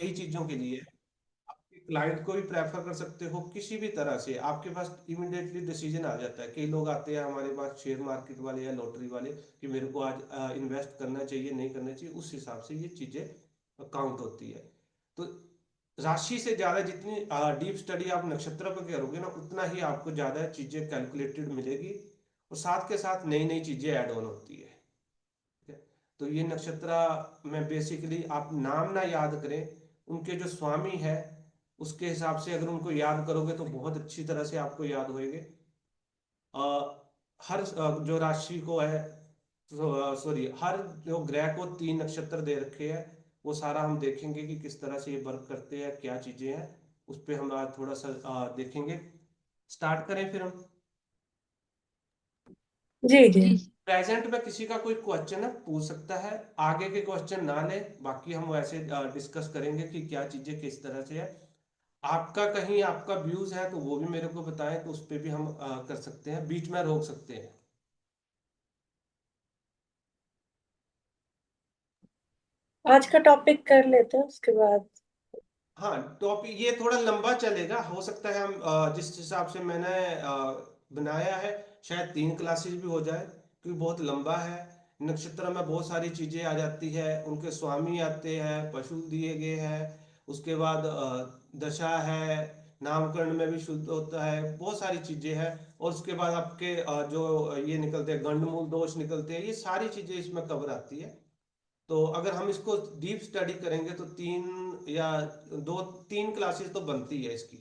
कई चीजों के लिए आपके क्लाइंट को भी प्रेफर कर सकते हो, किसी भी तरह से आपके पास इमीडिएटली डिसीजन आ जाता है। कई लोग आते हैं हमारे पास शेयर मार्केट वाले या लॉटरी वाले कि मेरे को आज इन्वेस्ट करना चाहिए नहीं करना चाहिए, उस हिसाब से ये चीजें काउंट होती है। तो राशि से ज्यादा जितनी डीप स्टडी आप नक्षत्र पर करोगे ना, उतना ही आपको ज्यादा चीजें कैलकुलेटेड मिलेगी, और साथ के साथ नई नई चीजें ऐड ऑन होती है। ठीक है। तो ये नक्षत्र में बेसिकली आप नाम ना याद करें, उनके जो स्वामी है उसके हिसाब से अगर उनको याद करोगे तो बहुत अच्छी तरह से आपको याद होएंगे। अ, हर जो राशि को है, सॉरी, हर जो ग्रह को 3 नक्षत्र दे रखे हैं, वो सारा हम देखेंगे कि किस तरह से ये वर्क करते हैं, क्या चीजें हैं, उस पे हम आज थोड़ा सा देखेंगे। स्टार्ट करें फिर हम। जी जी। प्रेजेंट में किसी का कोई क्वेश्चन है पूछ सकता है, आगे के क्वेश्चन ना ले, बाकी हम वैसे डिस्कस करेंगे कि क्या चीजें किस तरह से है। आपका कहीं आपका व्यूज है तो वो भी मेरे को बताएं, तो उस पे भी हम कर सकते हैं, बीच में रोक सकते हैं। आज का टॉपिक कर लेते हैं उसके बाद। हाँ, टॉपिक ये थोड़ा लंबा चलेगा, हो सकता है हम जिस हिसाब से मैंने बनाया है शायद 3 क्लासेस भी हो जाए, क्योंकि बहुत लंबा है। नक्षत्र में बहुत सारी चीजें आ जाती है, उनके स्वामी आते हैं, पशु दिए गए हैं, उसके बाद दशा है, नामकरण में भी शुद्ध होता है, बहुत सारी चीजें हैं, और उसके बाद आपके जो ये निकलते हैं गंडमूल दोष निकलते हैं, ये सारी चीजें इसमें कवर आती है। तो अगर हम इसको डीप स्टडी करेंगे तो 3 क्लासेस तो बनती है इसकी,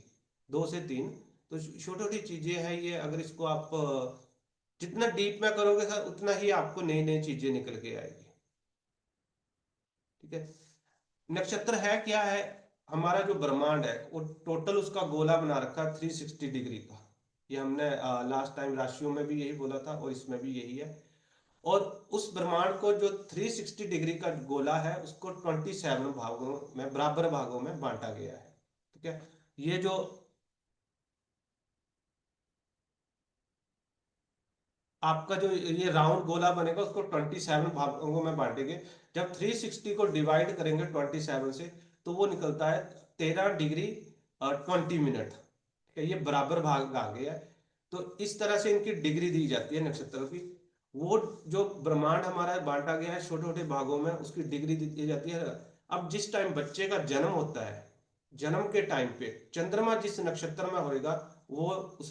2 से 3। तो छोटी छोटी चीजें हैं ये, अगर इसको आप जितना डीप में करोगे सर उतना ही आपको नई नई चीजें निकल के आएगी। ठीक है। नक्षत्र है क्या है? हमारा जो ब्रह्मांड है वो टोटल उसका गोला बना रखा है 360 डिग्री का। ये हमने लास्ट टाइम राशियों में भी यही बोला था और इसमें भी यही है। और उस ब्रह्मांड को जो 360 डिग्री का गोला है उसको 27 भागों में, बराबर भागों में बांटा गया है। ठीक है। ये जो आपका जो ये राउंड गोला बनेगा उसको 27 भागों में बांटेंगे। जब 360 को डिवाइड करेंगे 27 से, तो वो निकलता है 13 डिग्री और 20 मिनट। ठीक है, ये बराबर भाग आ गया है। तो इस तरह से इनकी डिग्री दी जाती है नक्षत्रों की। वो जो ब्रह्मांड हमारा बांटा गया है छोटे छोटे भागों में, उसकी डिग्री दी जाती है। अब जिस टाइम बच्चे का जन्म होता है, जन्म के टाइम पे चंद्रमा जिस नक्षत्र में होएगा, वो उस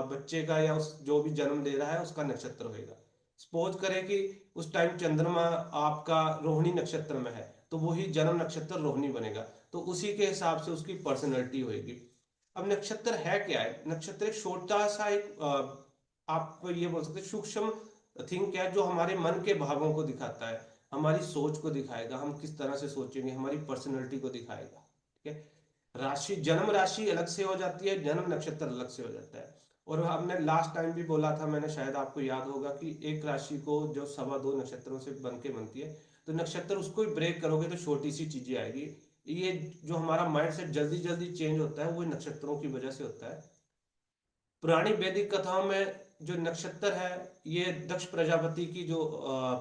बच्चे का या उस जो भी जन्म ले रहा है उसका नक्षत्र होएगा। सपोज करें कि उस टाइम चंद्रमा आपका रोहिणी नक्षत्र में है, तो वही जन्म नक्षत्र रोहिणी बनेगा। तो उसी के हिसाब से उसकी पर्सनैलिटी होएगी। अब नक्षत्र है क्या है? नक्षत्र एक छोटा सा एक आप ये बोल सकते हैं सूक्ष्म थिंग है, जो हमारे मन के भावों को दिखाता है, हमारी सोच को दिखाएगा, हम किस तरह से सोचेंगे, हमारी पर्सनैलिटी को दिखाएगा। ठीक है। राशि, जन्म राशि अलग से हो जाती है, जन्म नक्षत्र अलग से हो जाता है। और हमने लास्ट टाइम भी बोला था, मैंने शायद आपको याद होगा कि एक राशि को जो 2.25 नक्षत्रों से बन के बनती है, तो नक्षत्र उसको ही ब्रेक करोगे तो छोटी सी चीजें आएगी। ये जो हमारा माइंड सेट जल्दी जल्दी चेंज होता है वो नक्षत्रों की वजह से होता है। पुरानी वैदिक कथाओं में जो नक्षत्र है, ये दक्ष प्रजापति की जो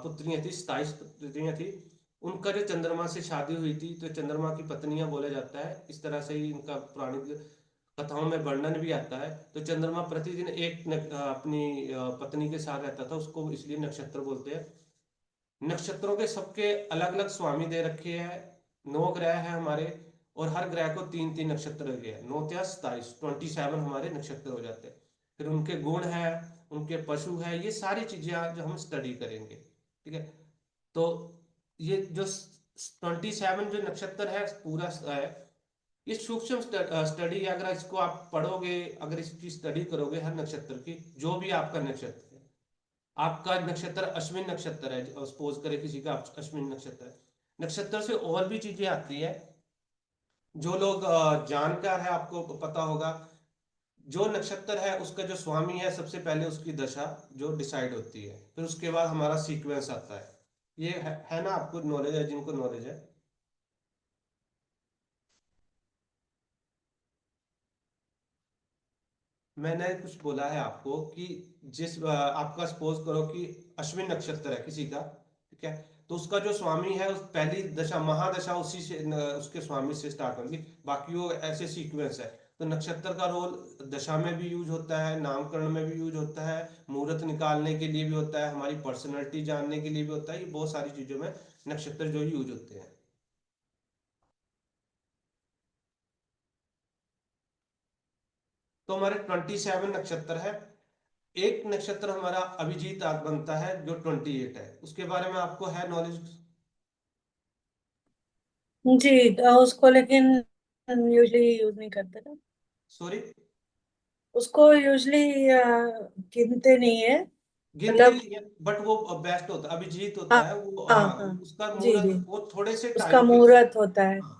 पुत्रियां थी, 27 पुत्रियां थी, उनका जो चंद्रमा से शादी हुई थी, तो चंद्रमा की पत्नियां बोला जाता है, इस तरह से ही इनका पुरानी कथाओं में वर्णन भी आता है। तो चंद्रमा प्रतिदिन एक अपनी पत्नी के साथ रहता था, उसको इसलिए नक्षत्र बोलते हैं। नक्षत्रों के सबके अलग अलग स्वामी दे रखे हैं। 9 ग्रह हैं हमारे, और हर ग्रह को 3 3 नक्षत्र दिए हैं। 9 × 27 हमारे नक्षत्र हो जाते हैं। फिर उनके गुण है, उनके पशु है, ये सारी चीजें आज हम स्टडी करेंगे। ठीक है। तो ये जो 27 जो नक्षत्र है पूरा है, ये सूक्ष्म स्टडी, अगर इसको आप पढ़ोगे, अगर इसकी स्टडी करोगे हर नक्षत्र की, जो भी आपका नक्षत्र है, आपका नक्षत्र अश्विन नक्षत्र है, सपोज करें किसी का अश्विन नक्षत्र है, नक्षत्र से और भी चीजें आती है। जो लोग जानकार है आपको पता होगा, जो नक्षत्र है उसका जो स्वामी है सबसे पहले उसकी दशा जो डिसाइड होती है, फिर उसके बाद हमारा सीक्वेंस आता है। ये है ना, आपको नॉलेज है, जिनको नॉलेज है। मैंने कुछ बोला है आपको कि जिस आपका सपोज करो कि अश्विन नक्षत्र है किसी का, ठीक है, तो उसका जो स्वामी है, उस पहली दशा महादशा उसी से उसके स्वामी से स्टार्ट होगी। बाकी वो ऐसे सीक्वेंस है। तो नक्षत्र का रोल दशा में भी यूज होता है, नामकरण में भी यूज होता है, मुहूर्त निकालने के लिए भी होता है, हमारी पर्सनैलिटी जानने के लिए भी होता है। ये बहुत सारी चीजों में नक्षत्र जो यूज होते हैं। तो हमारे 27 नक्षत्र है। एक नक्षत्र हमारा अभिजीत बनता है जो 28 है, उसके बारे में आपको है नॉलेज? जी, उसको लेकिन यूजली यूज नहीं करते ना। सॉरी। उसको यूजली गिनते नहीं है। गिनते मतलब, नहीं है, बट वो बेस्ट होता है, अभिजीत होता हाँ है वो, हाँ हाँ। हाँ। उसका जी जी। मुहूर्त वो थोड़े से उसका टाइम के लिए। मुहूर्त होता है। हाँ,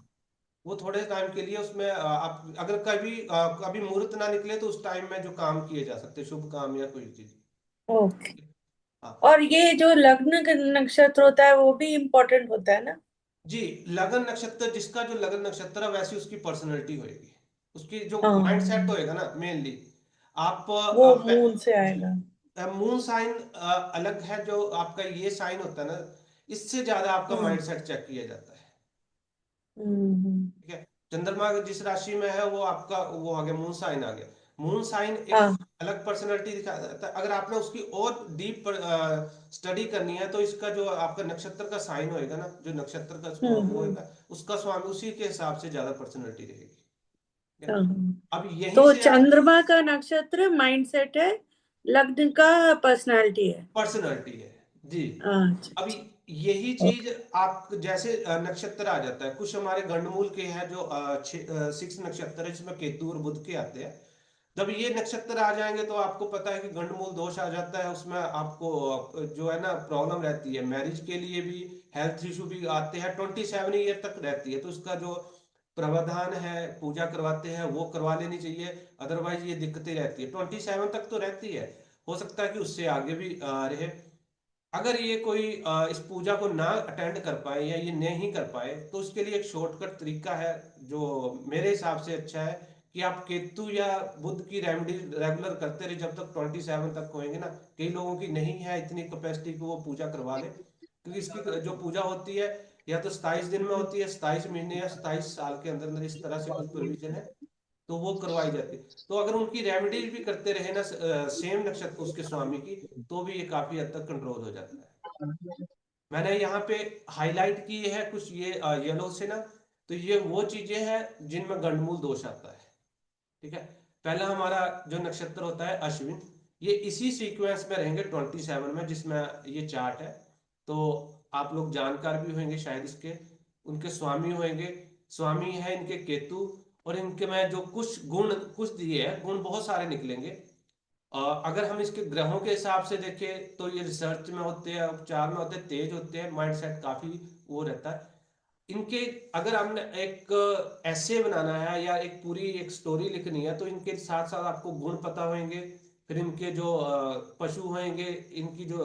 वो थोड़े टाइम के लिए उसमें आप अगर कभी मुहूर्त ना निकले तो उस टाइम में जो काम किए जा सकते हैं, शुभ काम या कोई चीज। ओके। हाँ और ये जो लग्न का नक्षत्र होता है वो भी इम्पोर्टेंट होता है ना? जी। लगन नक्षत्र, जिसका जो लगन नक्षत्र है वैसी उसकी पर्सनैलिटी होएगी, उसकी जो माइंड सेट हाँ, होएगा ना मेनली। वो आप मून से जी। आएगा। मून साइन अलग है, जो आपका ये साइन होता है ना, इससे ज्यादा आपका हाँ। माइंड सेट चेक किया जाता है। हम्म। ठीक है। चंद्रमा जिस राशि में है वो आपका वो आ गया, मून साइन आ गया। मून साइन एक हाँ। अलग पर्सनैलिटी दिखाता है। अगर आपने उसकी और डीप स्टडी करनी है तो इसका जो आपका नक्षत्र का साइन होएगा ना, जो नक्षत्र का वो हम्म। होएगा, उसका स्वामी उसी के हिसाब से ज्यादा पर्सनैलिटी रहेगी। ठीक है? हाँ हाँ। अब यहीं तो से आप चंद्रमा का नक्षत्र माइंडसेट है, लग्न का पर्सनालिटी है। पर्सनैलिटी है जी। अच्छा अभी अच्छा। यही ओके। चीज आप जैसे नक्षत्र आ जाता है, कुछ हमारे गंडमूल के हैं जो 6 नक्षत्र है जिसमें केतु और बुध के आते हैं। जब ये नक्षत्र आ जाएंगे तो आपको पता है कि गंडमूल दोष आ जाता है, उसमें आपको जो है ना प्रॉब्लम रहती है, मैरिज के लिए भी हेल्थ इशू भी आते हैं, 27 ईयर तक रहती है। तो उसका जो प्रावधान है, पूजा करवाते हैं वो करवा लेनी चाहिए। अदरवाइज ये दिक्कतें रहती है, 27 तक तो रहती है। हो सकता है कि उससे आगे भी रहे। अगर ये कोई इस पूजा को ना अटेंड कर पाए या ये नहीं कर पाए तो उसके लिए एक शॉर्टकट तरीका है जो मेरे हिसाब से अच्छा है, कि आप केतु या बुध की रेमेडी रेगुलर करते रहे जब तक 27 तक होएंगे ना। कई लोगों की नहीं है इतनी कैपेसिटी कि वो पूजा करवा ले, क्योंकि इसकी जो पूजा होती है या तो 27 दिन में होती है, 27 महीने या 27 साल के अंदर अंदर, इस तरह से कुछ प्रोविजन है। तो वो करवाई जाती है। तो अगर उनकी रेमेडीज भी करते रहे ना सेम नक्षत्र उसके स्वामी की, तो भी ये काफी हद तक कंट्रोल हो जाता है। मैंने यहाँ पे हाईलाइट की है कुछ ये येलो से ना। तो ये वो चीजें हैं जिनमें गंडमूल दोष आता है। ठीक है। पहला हमारा जो नक्षत्र होता है अश्विन, ये इसी सीक्वेंस में रहेंगे 27 में जिसमें ये चार्ट है। तो आप लोग जानकार भी होंगे शायद इसके, उनके स्वामी होंगे। स्वामी है इनके केतु। और इनके में जो कुछ गुण कुछ दिए हैं, गुण बहुत सारे निकलेंगे। अगर हम इसके ग्रहों के हिसाब से देखें तो ये रिसर्च में होते हैं, उपचार में होते हैं, तेज होते हैं, माइंड सेट काफी वो रहता है इनके। अगर हमने एक ऐसे बनाना है या एक पूरी एक स्टोरी लिखनी है तो इनके साथ साथ आपको गुण पता होंगे। फिर इनके जो पशु होंगे, इनकी जो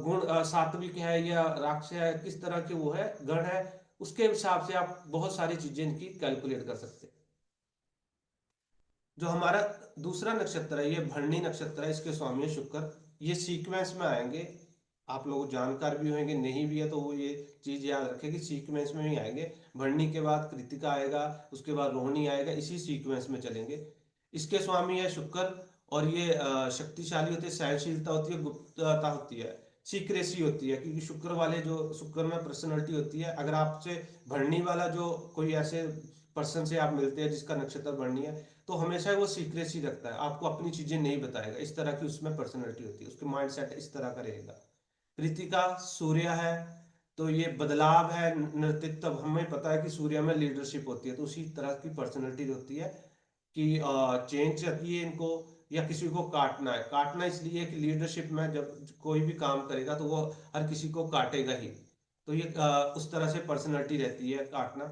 गुण सात्विक है या राक्षस है, किस तरह के वो है गण है, उसके हिसाब से आप बहुत सारी चीजें इनकी कैलकुलेट कर सकते हैं। जो हमारा दूसरा नक्षत्र है ये भरणी नक्षत्र है, इसके स्वामी है शुक्र। ये सीक्वेंस में आएंगे। आप लोग जानकार भी होंगे, नहीं भी है तो वो ये चीज याद रखें कि सीक्वेंस में ही आएंगे। भरणी के बाद कृतिका आएगा, उसके बाद रोहिणी आएगा, इसी सीक्वेंस में चलेंगे। इसके स्वामी है शुक्र। और ये शक्तिशाली होते हैं, सहनशीलता होती है, गुप्तता होती है, सीक्रेसी होती है, क्योंकि शुक्र वाले जो शुक्र में पर्सनैलिटी होती है। अगर आपसे भरणी वाला जो कोई ऐसे पर्सन से आप मिलते हैं जिसका नक्षत्र भरणी है, तो हमेशा वो सीक्रेसी रखता है, आपको अपनी चीजें नहीं बताएगा, इस तरह की उसमें पर्सनैलिटी होती है, उसके माइंड सेट इस तरह का रहेगा। कृतिका सूर्य है। तो ये बदलाव है, नेतृत्व, हमें पता है कि सूर्य में लीडरशिप होती है, तो उसी तरह की पर्सनैलिटी होती है कि चेंज चाहिए इनको, या किसी को काटना है। काटना इसलिए कि लीडरशिप में जब कोई भी काम करेगा तो वो हर किसी को काटेगा ही। तो ये उस तरह से पर्सनैलिटी रहती है, काटना।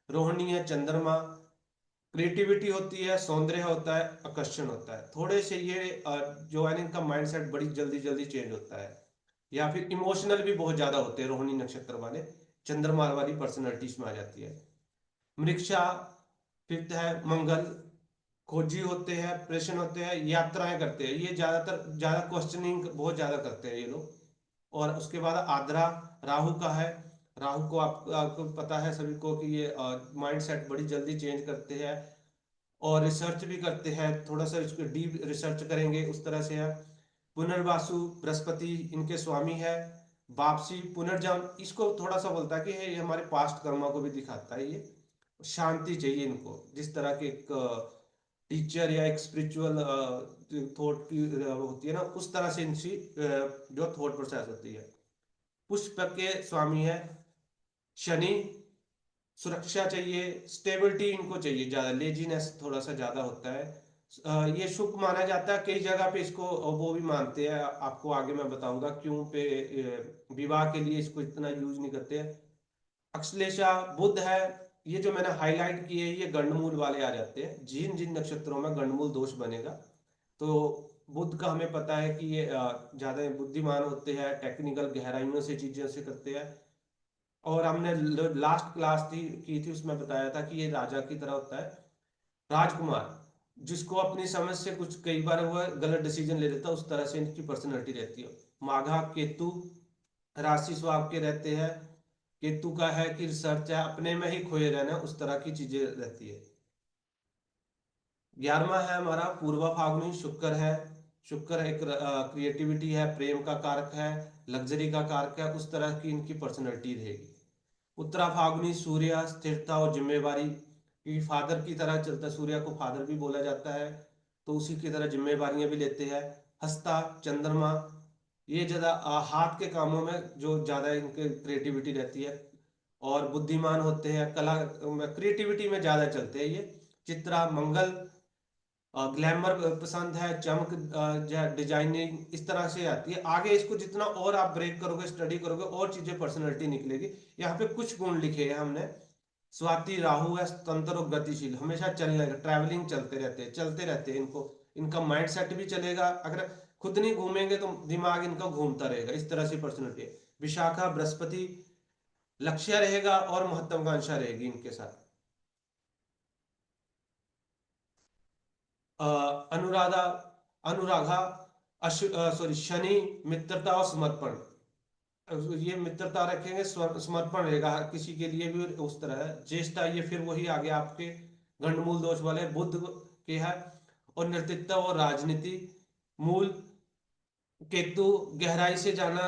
रोहिणी है चंद्रमा। क्रिएटिविटी होती है, सौंदर्य होता है, आकर्षण होता है। थोड़े से ये जो है ना, इनका माइंडसेट बड़ी जल्दी जल्दी चेंज होता है, या फिर इमोशनल भी बहुत ज्यादा होते हैं रोहिणी नक्षत्र वाले। चंद्रमा वाली पर्सनैलिटीज में आ जाती है। मृक्षा। फिफ्थ है मंगल। खोजी होते हैं, प्रेषण होते हैं, यात्राएं करते हैं, ये ज्यादातर ज्यादा क्वेश्चनिंग बहुत ज्यादा करते हैं ये लोग। और उसके बाद आद्रा राहु का है। राहु को आपको पता है सभी को कि ये माइंड सेट बड़ी जल्दी चेंज करते हैं और रिसर्च भी करते हैं, थोड़ा सा इसको डीप रिसर्च करेंगे उस तरह से है। पुनर्वासु बृहस्पति इनके स्वामी है। वापसी पुनर्जन्म इसको थोड़ा सा बोलता है कि ये हमारे पास्ट कर्मा को भी दिखाता है। ये शांति चाहिए इनको, जिस तरह के एक टीचर या एक स्पिरिचुअल थॉट की होती है ना, उस तरह से इनकी जो थॉट प्रोसेस होती है। पुष्प के स्वामी है शनि। सुरक्षा चाहिए, स्टेबिलिटी इनको चाहिए, ज्यादा लेजीनेस थोड़ा सा ज्यादा होता है। ये शुभ माना जाता है, कई जगह पे इसको वो भी मानते हैं, आपको आगे मैं बताऊंगा क्यों पे विवाह के लिए इसको इतना यूज नहीं करते हैं। अक्सलेशा बुध है। ये जो मैंने हाईलाइट किए ये गंडमूल वाले आ जाते हैं, जिन जिन नक्षत्रों में गंडमूल दोष बनेगा। तो बुध का हमें पता है कि ये ज्यादा बुद्धिमान होते हैं, टेक्निकल गहराइयों से चीजें से करते हैं। और हमने लास्ट क्लास की थी, उसमें बताया था कि ये राजा की तरह होता है, राजकुमार, जिसको अपनी समझ से कुछ कई बार वो गलत डिसीजन ले लेता है, उस तरह से इनकी पर्सनैलिटी रहती है। माघा केतु राशि स्वभाव के रहते हैं। केतु का है कि रिसर्च है, अपने में ही खोए रहना, उस तरह की चीजें रहती है। 11वां है हमारा पूर्वा फाल्गुनी, शुक्र है। शुक्र एक क्रिएटिविटी है, प्रेम का कारक है, लग्जरी का कारक है, उस तरह की इनकी पर्सनैलिटी रहेगी। उत्तरा फाल्गुनी सूर्य स्थिरता और जिम्मेवारी, क्योंकि फादर की तरह चलता है, सूर्य को फादर भी बोला जाता है, तो उसी की तरह जिम्मेवारियां भी लेते हैं। हस्ता चंद्रमा, ये ज्यादा हाथ के कामों में जो ज्यादा इनके क्रिएटिविटी रहती है और बुद्धिमान होते हैं, कला क्रिएटिविटी में ज्यादा चलते हैं ये। चित्रा मंगल, ग्लैमर पसंद है, चमक डिजाइनिंग इस तरह से आती है। आगे इसको जितना और आप ब्रेक करोगे, स्टडी करोगे, और चीजें पर्सनैलिटी निकलेगी। यहाँ पे कुछ गुण लिखे हैं हमने। स्वाति राहु है, स्वतंत्र और गतिशील, हमेशा चलने का, ट्रैवलिंग चलते रहते हैं इनको। इनका माइंड सेट भी चलेगा, अगर खुद नहीं घूमेंगे तो दिमाग इनका घूमता रहेगा, इस तरह से पर्सनैलिटी है। विशाखा बृहस्पति, लक्ष्य रहेगा और महत्वाकांक्षा रहेगी इनके साथ। अनुराधा अनुराधा सॉरी शनि मित्रता और समर्पण, ये मित्रता रखेंगे, समर्पण रहेगा हर किसी के लिए भी उस तरह है। ज्येष्ठा ये फिर वही आ गया आपके गंडमूल दोष वाले बुध के है। और नेतृत्व और राजनीति मूल। केतु गहराई से जाना,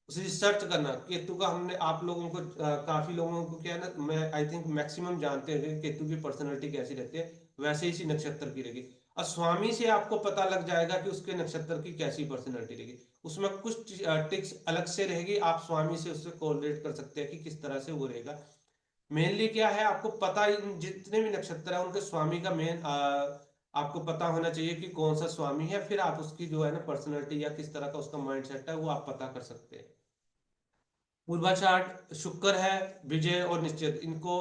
रिसर्च करना। केतु का हमने आप लोगों को काफी लोगों को क्या है ना, मैं आई थिंक मैक्सिमम जानते हैं कि केतु की पर्सनैलिटी कैसी रहती है, वैसे इसी नक्षत्र की रहेगी। और स्वामी से आपको पता लग जाएगा कि उसके नक्षत्र की कैसी पर्सनैलिटी रहेगी, उसमें कुछ टिक्स अलग से रहेगी, आप स्वामी से उससे कोरिलेट कर सकते हैं कि किस तरह से वो रहेगा। मेनली क्या है, आपको पता जितने भी नक्षत्र है उनके स्वामी का मेन आपको पता होना चाहिए कि कौन सा स्वामी है, फिर आप उसकी जो है ना पर्सनैलिटी या किस तरह का उसका माइंड सेट है वो आप पता कर सकते हैं। पूर्वाषाढ़ शुक्र है, विजय और निश्चित, इनको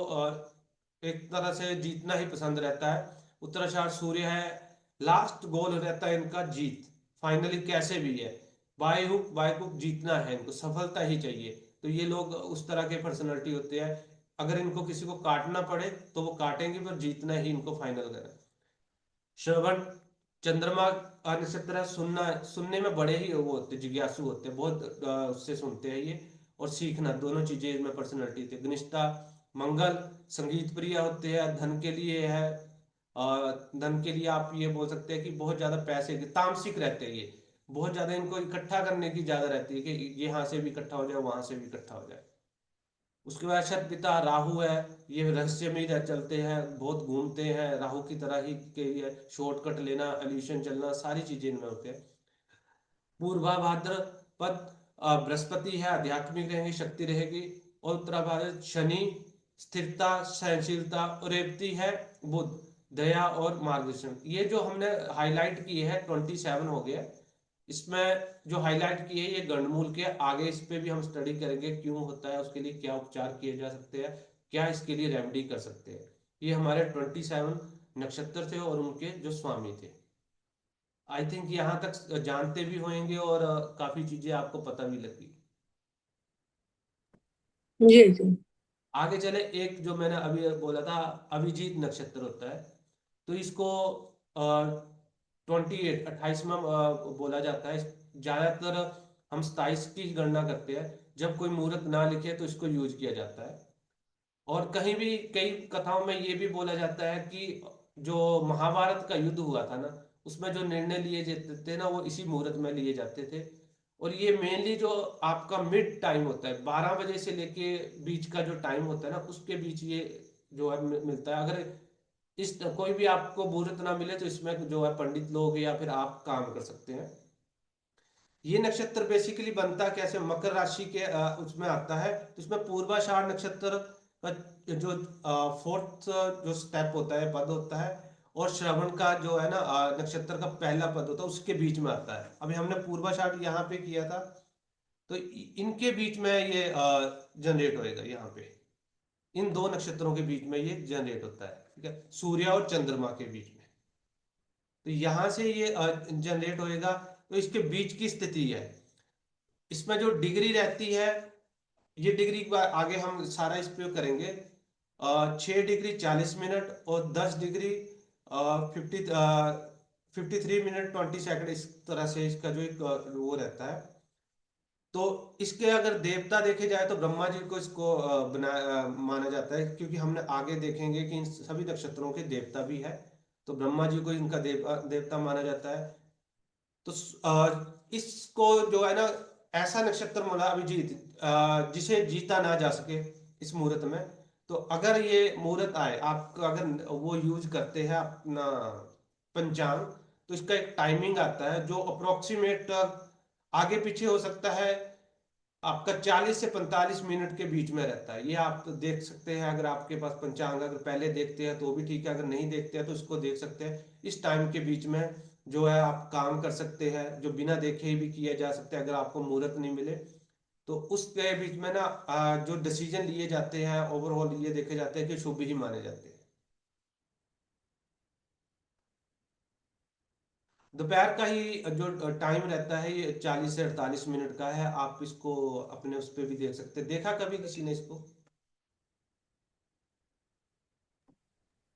एक तरह से जीतना ही पसंद रहता है। उत्तराषाढ़ सूर्य है, लास्ट गोल रहता है इनका जीत, फाइनली कैसे भी है, बाय हुक जीतना है, इनको सफलता ही चाहिए। तो ये लोग उस तरह के पर्सनैलिटी होते हैं, अगर इनको किसी को काटना पड़े तो वो काटेंगे, पर जीतना ही इनको फाइनल करना। श्रवण चंद्रमा का नक्षत्र है, सुनने में बड़े ही वो होते, जिज्ञासु होते हैं, बहुत उससे सुनते हैं ये। और सीखना, दोनों चीजें इसमें पर्सनैलिटी होती है। घनिष्ठता मंगल संगीत प्रिय होते हैं, धन के लिए है, धन के लिए आप ये बोल सकते हैं कि बहुत ज्यादा पैसे के तामसिक रहते हैं ये, बहुत ज्यादा इनको इकट्ठा करने की ज्यादा रहती है कि यहाँ से भी इकट्ठा हो जाए, वहां से भी इकट्ठा हो जाए। उसके बाद शत पिता राहु है, ये रहस्य में ही चलते हैं, बहुत घूमते हैं, राहु की तरह ही के लिए शॉर्टकट लेना, एल्यूशन चलना, सारी चीजें इनमें होते हैं। पूर्वा भाद्रपद बृहस्पति है, आध्यात्मिक रहेंगे, शक्ति रहेगी। और उत्तरा भाद्र शनि स्थिरता सहनशीलता, और रेवती है बुध दया और मार्गदर्शन। ये जो हमने हाईलाइट किए हैं 27 हो गया। इसमें जो हाईलाइट किए हैं ये गंडमूल के, आगे इस पे भी हम स्टडी करेंगे क्यों होता है, उसके लिए क्या उपचार किए जा सकते हैं, क्या इसके लिए रेमेडी कर सकते हैं। ये हमारे 27 नक्षत्र थे और उनके जो स्वामी थे। आई थिंक यहाँ तक जानते भी होंगे और काफी चीजें आपको पता भी लगी। जी जी। आगे चले, एक जो मैंने अभी बोला था अभिजीत नक्षत्र होता है, तो इसको 28 में बोला जाता है ज्यादातर। हम 27 की गणना करते हैं। जब कोई मुहूर्त ना लिखे तो इसको यूज किया जाता है। और कहीं भी कई कथाओं में ये भी बोला जाता है कि जो महाभारत का युद्ध हुआ था ना, उसमें जो निर्णय लिए जाते थे ना, वो इसी मुहूर्त में लिए जाते थे। और ये मेनली जो आपका मिड टाइम होता है, 12 बजे से लेके बीच का जो टाइम होता है ना, उसके बीच ये जो है मिलता है। अगर इस कोई भी आपको मुहूर्त ना मिले तो इसमें जो है पंडित लोग या फिर आप काम कर सकते हैं। ये नक्षत्र बेसिकली बनता कैसे, मकर राशि के उसमें आता है। तो इसमें पूर्वाषाढ़ नक्षत्र का जो फोर्थ जो स्टेप होता है, पद होता है, और श्रवण का जो है ना नक्षत्र का पहला पद होता है, उसके बीच में आता है। अभी हमने पूर्वाषाढ़ यहाँ पे किया था, तो इनके बीच में ये जनरेट होएगा यहाँ पे। इन दो नक्षत्रों के बीच में ये जनरेट होता है, ठीक है, सूर्य और चंद्रमा के बीच में। तो यहां से ये जनरेट होएगा। तो इसके बीच की स्थिति है, इसमें जो डिग्री रहती है, ये डिग्री के बाद आगे हम सारा इस प्रयोग करेंगे। 6 डिग्री 40 मिनट और 10 डिग्री 53 मिनट 20 सेकंड, इस तरह से इसका जो एक वो रहता है। तो इसके अगर देवता देखे जाए तो ब्रह्मा जी को इसको माना जाता है, क्योंकि हमने आगे देखेंगे कि इन सभी नक्षत्रों के देवता भी है। तो ब्रह्मा जी को इनका देवता माना जाता है। तो इसको जो है ना, ऐसा नक्षत्र माना अभिजीत, जिसे जीता ना जा सके इस मुहूर्त में। तो अगर ये मुहूर्त आए, आप अगर वो यूज करते हैं अपना पंचांग, तो इसका एक टाइमिंग आता है जो अप्रोक्सीमेट आगे पीछे हो सकता है, आपका 40 से 45 मिनट के बीच में रहता है। ये आप देख सकते हैं, अगर आपके पास पंचांग अगर पहले देखते हैं तो भी ठीक है, अगर नहीं देखते हैं तो इसको देख सकते हैं। इस टाइम के बीच में जो है आप काम कर सकते हैं, जो बिना देखे ही भी किया जा सकता है अगर आपको मुहूर्त नहीं मिले। तो उसके बीच में ना जो डिसीजन लिए जाते हैं ओवरऑल ये देखे जाते हैं कि शुभ ही माने जाते हैं। दोपहर का ही जो टाइम रहता है ये 40 से 48 मिनट का है। आप इसको अपने उस पर भी देख सकते हैं। देखा कभी किसी ने इसको?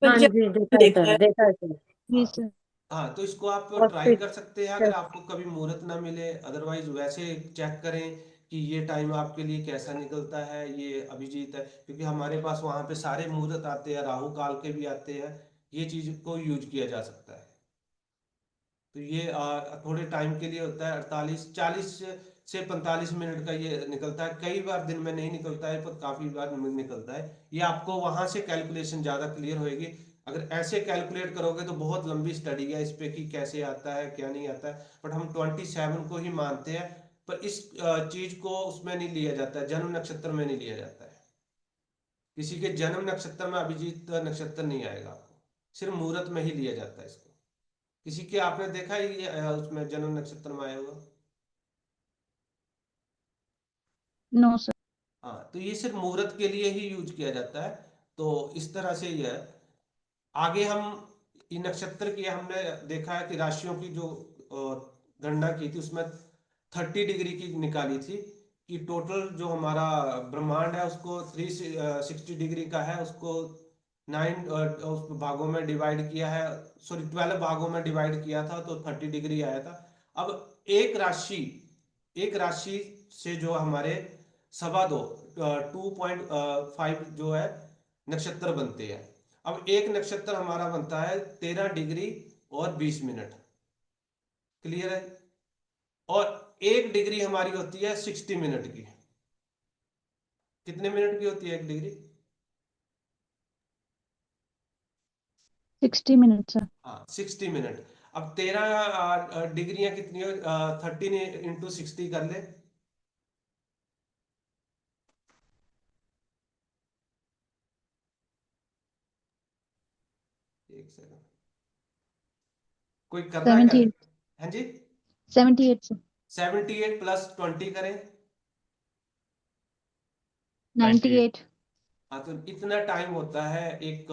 हाँ पंजाब जी, देखा में है देखा सर, है। देखा है सर। जी हाँ। सर। हाँ, तो इसको आप और ट्राई फिर कर सकते हैं अगर आपको कभी मुहूर्त ना मिले। अदरवाइज वैसे चेक करें कि ये टाइम आपके लिए कैसा निकलता है, ये अभिजीत है, क्योंकि हमारे पास वहां पे सारे मुहूर्त आते हैं, राहु काल के भी आते हैं। ये चीज को यूज किया जा सकता है। तो ये थोड़े टाइम के लिए होता है, 40 से 45 मिनट का ये निकलता है। कई बार दिन में नहीं निकलता है, पर काफी बार निकलता है। ये आपको वहां से कैलकुलेशन ज्यादा क्लियर होएगी। अगर ऐसे कैलकुलेट करोगे तो बहुत लंबी स्टडी है इस पे कि कैसे आता है क्या नहीं आता है, बट हम 27 को ही मानते हैं। पर इस चीज को उसमें नहीं लिया जाता है, जन्म नक्षत्र में नहीं लिया जाता है। किसी के जन्म नक्षत्र में अभिजीत नक्षत्र नहीं आएगा आपको, सिर्फ मुहूर्त में ही लिया जाता है इसको। किसी के आपने देखा है ये उसमें जन्म नक्षत्र में आया हुआ? No sir. हाँ, तो ये सिर्फ मुहूर्त के लिए ही यूज किया जाता है। तो इस तरह से ये है। आगे हम ये नक्षत्र की हमने देखा है कि राशियों की जो गणना की थी उसमें 30 डिग्री की निकाली थी, कि टोटल जो हमारा ब्रह्मांड है उसको 360 डिग्री का है, उसको 9 उस भागों में डिवाइड किया है। सॉरी, 12 भागों में डिवाइड किया था, तो 30 डिग्री आया था। अब एक राशि एक राशि से जो हमारे सवा दो 2.5 जो है नक्षत्र बनते हैं। अब एक नक्षत्र हमारा बनता है 13 डिग्री और 20 मिनट। क्लियर है? और एक डिग्री हमारी होती है 60 मिनट की। कितने मिनट की होती है एक डिग्री? 60 minute sir. हाँ, 60 मिनट। अब 13 डिग्रियां कितनी हो, 13 × 60 कर ले। एक सेकंड, कोई कर रहा है क्या? 78। हाँ जी। 78 सर। 78 + 20 करें। 98। हाँ, तो इतना टाइम होता है एक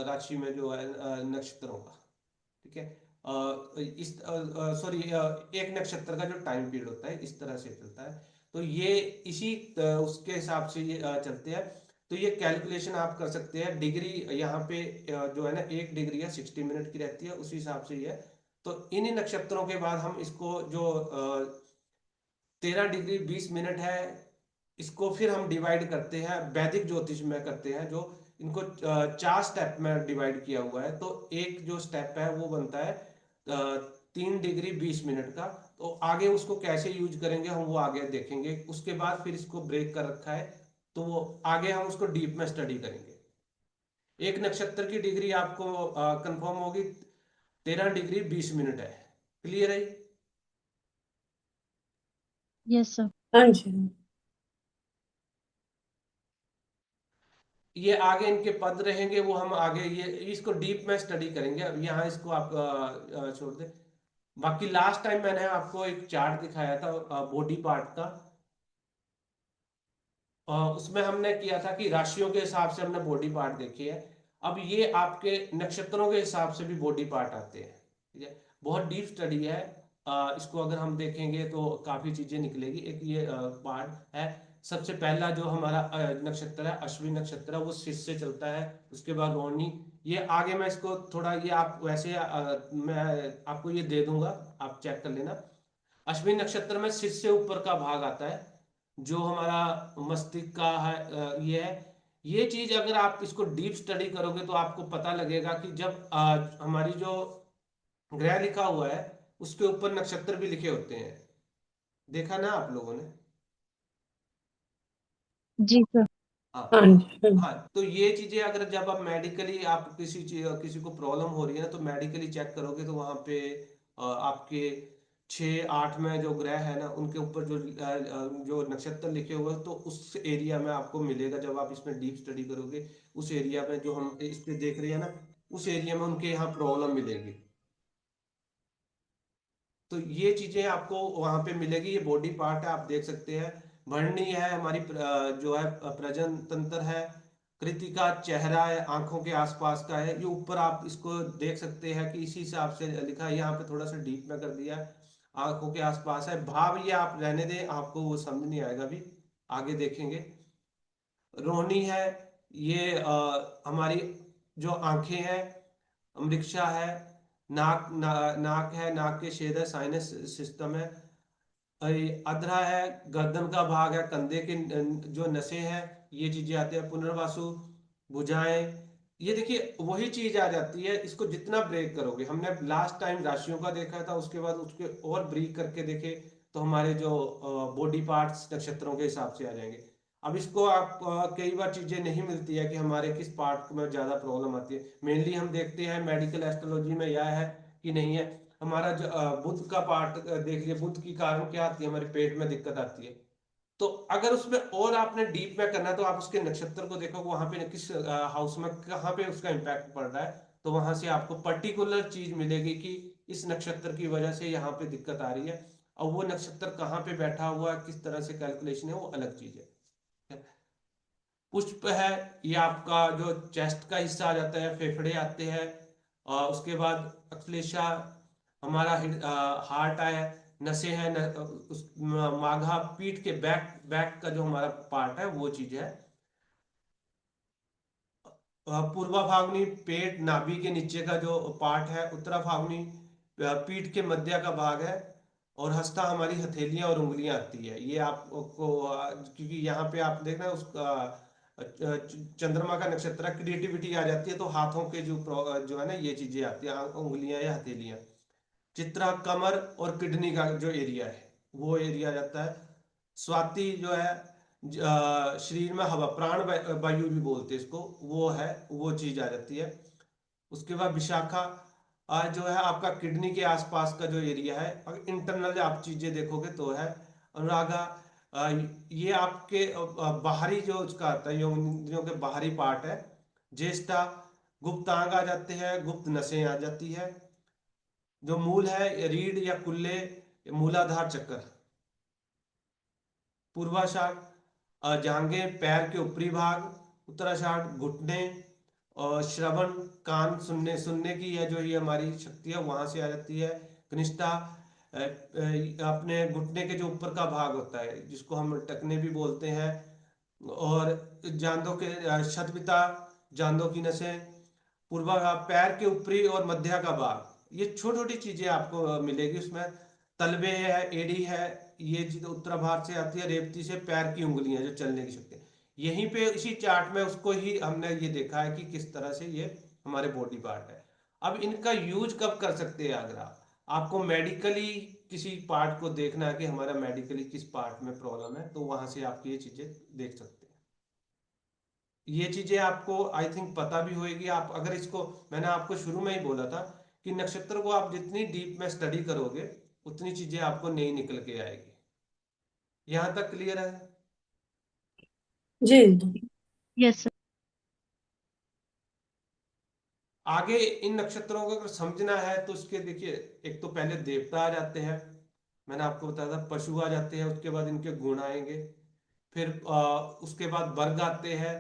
राशि में जो है नक्षत्रों का। ठीक है। इस सॉरी, एक नक्षत्र का जो टाइम पीरियड होता है इस तरह से चलता है। तो ये इसी उसके हिसाब से ये चलते हैं। तो ये कैलकुलेशन आप कर सकते हैं। डिग्री यहाँ पे जो है ना, एक डिग्री है 60 मिनट की रहती है, उसी हिसाब से ये है। तो इन्हीं नक्षत्रों के बाद हम इसको जो 13 डिग्री 20 मिनट है। इसको फिर हम डिवाइड करते हैं, वैदिक ज्योतिष में करते हैं, जो इनको 4 स्टेप में डिवाइड किया हुआ है। तो एक जो स्टेप है वो बनता है 3 डिग्री 20 मिनट का। तो आगे उसको कैसे यूज करेंगे हम वो आगे देखेंगे। उसके बाद फिर इसको ब्रेक कर रखा है, तो वो आगे हम उसको डीप में स्टडी करेंगे। एक नक्षत्र की डिग्री आपको कंफर्म होगी, 13 डिग्री 20 मिनट है। क्लियर है? Yes, sir. हाँ जी। ये आगे इनके पद रहेंगे, वो हम आगे ये इसको डीप में स्टडी करेंगे। अब यहाँ इसको आप छोड़ दे। बाकी लास्ट टाइम मैंने आपको एक चार्ट दिखाया था बॉडी पार्ट का। उसमें हमने किया था कि राशियों के हिसाब से हमने बॉडी पार्ट देखी है। अब ये आपके नक्षत्रों के हिसाब से भी बॉडी पार्ट आते हैं। ठीक है, बहुत डीप स्टडी है। इसको अगर हम देखेंगे तो काफी चीजें निकलेगी। एक ये पार्ट है। सबसे पहला जो हमारा नक्षत्र है अश्विनी नक्षत्र है, वो शीर्ष से चलता है। उसके बाद रोहिणी। ये आगे मैं इसको थोड़ा ये आप वैसे मैं आपको ये दे दूंगा, आप चेक कर लेना। अश्विनी नक्षत्र में शीर्ष से ऊपर का भाग आता है, जो हमारा मस्तिष्क का है। ये है। ये चीज अगर आप इसको डीप स्टडी करोगे तो आपको पता लगेगा कि जब हमारी जो ग्रह लिखा हुआ है उसके ऊपर नक्षत्र भी लिखे होते हैं। देखा ना आप लोगों ने? जी सर। हाँ। हाँ जी। हाँ, तो ये चीजें अगर जब आप मेडिकली आप किसी को प्रॉब्लम हो रही है ना, तो मेडिकली चेक करोगे तो वहां पे आपके 6 8 में जो ग्रह है ना उनके ऊपर जो नक्षत्र लिखे हुए हैं, तो उस एरिया में आपको मिलेगा। जब आप इसमें डीप स्टडी करोगे, उस एरिया में जो हम इस पे देख रहे हैं ना, उस एरिया में उनके यहाँ प्रॉब्लम मिलेगी। तो ये चीजें आपको वहां पे मिलेगी। ये बॉडी पार्ट है, आप देख सकते हैं। भरणी है हमारी जो है प्रजनन तंत्र है। कृतिका चेहरा है, आंखों के आसपास का है। ये ऊपर आप इसको देख सकते हैं कि इसी हिसाब से लिखा है। यहाँ पे थोड़ा सा डीप में कर दिया है। आंखों के आसपास है। भाव ये आप रहने दें, आपको वो समझ नहीं आएगा अभी, आगे देखेंगे। रोहिणी है, ये हमारी जो आंखें हैं, अमृक्षा है, नाक है, नाक के छेद है, साइनस सिस्टम है। अधरा है, गर्दन का भाग है, कंधे के जो नसें हैं, ये चीजें आती है। पुनर्वासु, भुजाएं। ये देखिए वही चीज आ जाती है। इसको जितना ब्रेक करोगे, हमने लास्ट टाइम राशियों का देखा था, उसके बाद उसके और ब्रेक करके देखे तो हमारे जो बॉडी पार्ट्स नक्षत्रों के हिसाब से आ जाएंगे। अब इसको आप कई बार चीजें नहीं मिलती है कि हमारे किस पार्ट में ज्यादा प्रॉब्लम आती है। मेनली हम देखते हैं मेडिकल एस्ट्रोलॉजी में यह है कि नहीं है। हमारा जो बुध का पार्ट देख लिया, बुध की कारण क्या आती है, हमारे पेट में दिक्कत आती है। तो अगर उसमें और आपने डीप में करना है तो आप उसके नक्षत्र को देखो, वहां पे किस हाउस में कहाँ पे उसका इम्पैक्ट पड़ रहा है। तो वहां से आपको पर्टिकुलर चीज मिलेगी कि इस नक्षत्र की वजह से यहाँ पे दिक्कत आ रही है। और वो नक्षत्र कहाँ पे बैठा हुआ है, किस तरह से कैलकुलेशन है, वो अलग चीज है। पुष्प है, ये आपका जो चेस्ट का हिस्सा आ जाता है, फेफड़े आते हैं। और उसके बाद अक्लेशा, हमारा हार्ट है। नसें हैं माघा, पीठ के बैक बैक का जो हमारा पार्ट है वो चीज है। पूर्वा फाल्गुनी पेट नाभि के नीचे का जो पार्ट है। उत्तरा फाल्गुनी पीठ के मध्य का भाग है। और हस्ता हमारी हथेलियां और उंगलियां आती है। ये आपको क्योंकि यहाँ पे आप देखना उसका चंद्रमा का नक्षत्र, क्रिएटिविटी आ जाती है, तो हाथों के जो है ना ये चीजें आती है, उंगलियां या हथेलियां। चित्रा कमर और किडनी का जो एरिया है वो एरिया जाता है। स्वाति जो है शरीर में हवा, प्राण वायु भी बोलते हैं इसको, वो है, वो चीज आ जाती है। उसके बाद विशाखा जो है आपका किडनी के आसपास का जो एरिया है। अगर इंटरनल आप चीजें देखोगे तो है। अनुरागा ये आपके बाहरी जो उसका आता है, इंद्रियों के बाहरी पार्ट है। ज्येष्ठा गुप्तांग आ जाते हैं, गुप्त नसें आ जाती है। जो मूल है रीढ़ या कुल्ले, मूलाधार चक्कर। पूर्वाषाढ़ जांघें, पैर के ऊपरी भाग। उत्तराषाढ़ घुटने। और श्रवण, कान, सुनने सुनने की है जो ये हमारी शक्ति है, वहां से आ जाती है। कनिष्ठा अपने घुटने के जो ऊपर का भाग होता है, जिसको हम टखने भी बोलते हैं। और जांदों के शतपिता, जांदों की नसें। पूर्वा पैर के ऊपरी और मध्य का भाग। ये छोटी छोटी चीजें आपको मिलेगी उसमें। तलवे है, एड़ी है, ये चीज उत्तरा भारत से आती है, रेवती से पैर की उंगलियां जो चलने की शक्ति, यहीं पे इसी चार्ट में उसको ही हमने ये देखा है कि किस तरह से ये हमारे बॉडी पार्ट है। अब इनका यूज कब कर सकते हैं? अगर आपको मेडिकली किसी पार्ट को देखना है कि हमारा मेडिकली किस पार्ट में प्रॉब्लम है, तो वहां से आप ये चीजें देख सकते हैं। ये चीजें आपको आई थिंक पता भी होएगी। आप अगर इसको, मैंने आपको शुरू में ही बोला था कि नक्षत्र को आप जितनी डीप में स्टडी करोगे उतनी चीजें आपको नई निकल के आएगी। यहां तक क्लियर है? जी। Yes, sir. आगे इन नक्षत्रों को अगर समझना है तो उसके देखिए, एक तो पहले देवता आ जाते हैं, मैंने आपको बताया था पशु आ जाते हैं, उसके बाद इनके गुण आएंगे, फिर उसके बाद वर्ग आते हैं,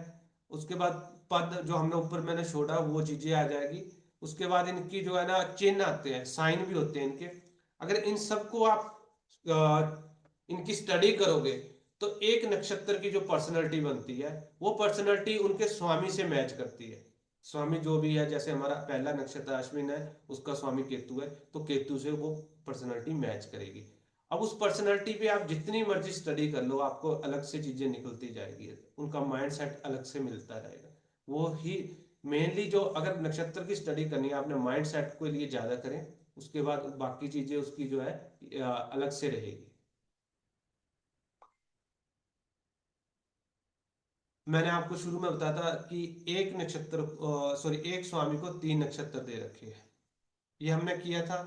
उसके बाद पद जो हमने ऊपर मैंने छोड़ा वो चीजें आ जाएगी, उसके बाद इनकी जो है ना चिन्ह आते हैं, साइन भी होते हैं इनके। अगर इन सबको आप इनकी स्टडी करोगे तो एक नक्षत्र की जो पर्सनैलिटी बनती है वो पर्सनैलिटी उनके स्वामी से मैच करती है। स्वामी जो भी है, जैसे हमारा पहला नक्षत्र अश्विन है, उसका स्वामी केतु है, तो केतु से वो पर्सनैलिटी मैच करेगी। अब उस पर्सनैलिटी पे आप जितनी मर्जी स्टडी कर लो, आपको अलग से चीजें निकलती जाएगी, उनका माइंड सेट अलग से मिलता रहेगा। वो ही मेनली जो, अगर नक्षत्र की स्टडी करनी है आपने, माइंड सेट के लिए ज्यादा करें, उसके बाद बाकी चीजें उसकी जो है अलग से रहेगी। मैंने आपको शुरू में बताया था कि एक नक्षत्र, सॉरी, एक स्वामी को 3 नक्षत्र दे रखे हैं, ये हमने किया था।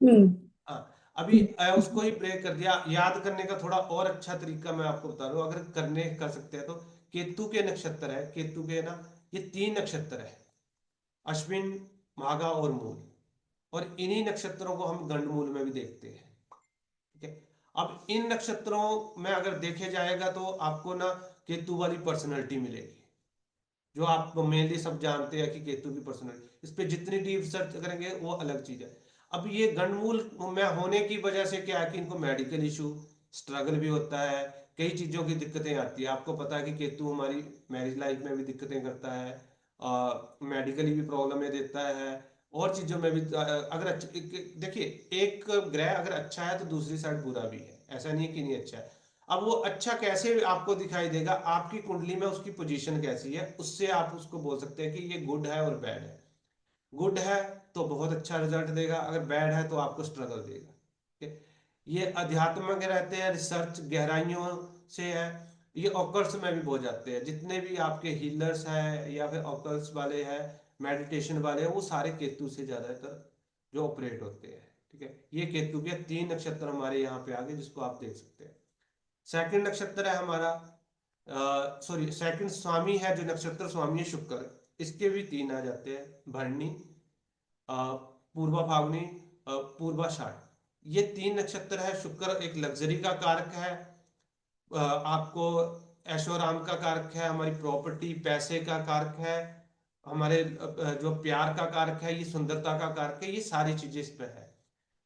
हम्म। हाँ, अभी उसको ही ब्रेक कर दिया। याद करने का थोड़ा और अच्छा तरीका मैं आपको बता रहा हूँ, अगर करने कर सकते हैं तो केतु के नक्षत्र है, केतु के ना ये 3 नक्षत्र है, अश्विन, माघा और मूल, और इन्हीं नक्षत्रों को हम गंडमूल में भी देखते हैं। ठीक है, अब इन नक्षत्रों में अगर देखे जाएगा तो आपको ना केतु वाली पर्सनैलिटी मिलेगी, जो आप मेनली सब जानते हैं कि केतु की पर्सनैलिटी, इस पे जितनी डीप सर्च करेंगे वो अलग चीज है। अब ये गंडमूल में होने की वजह से क्या है कि इनको मेडिकल इशू, स्ट्रगल भी होता है, कई चीजों की दिक्कतें आती है। आपको पता है कि केतु हमारी मैरिज लाइफ में भी दिक्कतें करता है, मेडिकली भी प्रॉब्लम देता है, और चीजों में भी अगर देखिए, एक ग्रह अगर अच्छा है तो दूसरी साइड बुरा भी है, ऐसा नहीं है कि नहीं अच्छा है। अब वो अच्छा कैसे आपको दिखाई देगा, आपकी कुंडली में उसकी पोजीशन कैसी है, उससे आप उसको बोल सकते हैं कि ये गुड है और बैड है। गुड है तो बहुत अच्छा रिजल्ट देगा, अगर बैड है तो आपको स्ट्रगल देगा। ठीक है? ये अध्यात्म में रहते हैं, रिसर्च गहराइयों से है, ये ऑकल्ट्स में भी बहुत जाते हैं। जितने भी आपके हीलर्स हैं या फिर ऑकल्ट्स वाले हैं, मेडिटेशन वाले हैं, वो सारे केतु से ज्यादातर जो ऑपरेट होते हैं। ठीक है, ये केतु के 3 नक्षत्र हमारे यहाँ पे आगे, जिसको आप देख सकते हैं। सेकंड नक्षत्र है हमारा, सॉरी, सेकंड स्वामी है जो नक्षत्र स्वामी है शुक्र, इसके भी 3 आ जाते हैं, भरणी, पूर्वा फाल्गुनी, पूर्वाषाढ़। ये 3 नक्षत्र है। शुक्र एक लग्जरी का कारक है, आपको ऐशो आराम का कारक है, हमारी प्रॉपर्टी पैसे का कारक है, हमारे जो प्यार का कारक है, ये सुंदरता का कारक है, ये सारी चीजें इस पे है।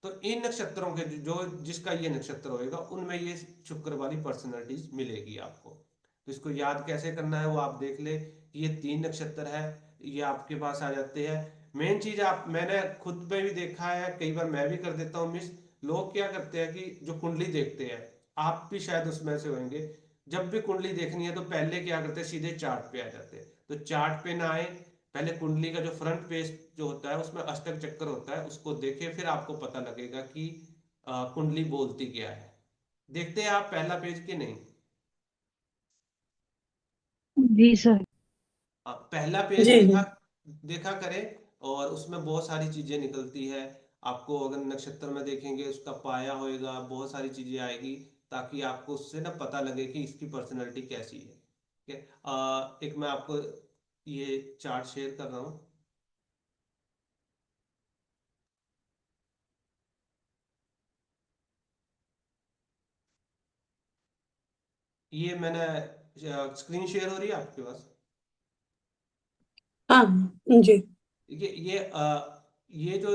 तो इन नक्षत्रों के जो जिसका ये नक्षत्र होएगा उनमें ये शुक्र वाली पर्सनैलिटीज मिलेगी आपको। तो इसको याद कैसे करना है वो आप देख ले कि ये 3 नक्षत्र है, ये आपके पास आ जाते हैं। मेन चीज, आप, मैंने खुद में भी देखा है, कई बार मैं भी कर देता हूँ मिस। लोग क्या करते हैं कि जो कुंडली देखते हैं, आप भी शायद उसमें से होंगे, जब भी कुंडली देखनी है तो पहले क्या करते हैं, सीधे चार्ट पे आ जाते हैं। तो चार्ट पे ना आए, पहले कुंडली का जो फ्रंट पेज जो होता है उसमें अष्टक चक्र होता है, उसको देखे, फिर आपको पता लगेगा कि कुंडली बोलती क्या है। देखते हैं आप पहला पेज के नहीं? जी सर। पहला पेज जी। देखा जी। देखा करें, और उसमें बहुत सारी चीजें निकलती है। आपको अगर नक्षत्र में देखेंगे, उसका पाया होएगा, बहुत सारी चीजें आएगी, ताकि आपको उससे ना पता लगे कि इसकी पर्सनैलिटी कैसी है। ठीक है, एक मैं आपको ये चार्ट शेयर कर रहा हूँ। ये मैंने, स्क्रीन शेयर हो रही है आपके पास? हाँ। जी। देखिए, ये जो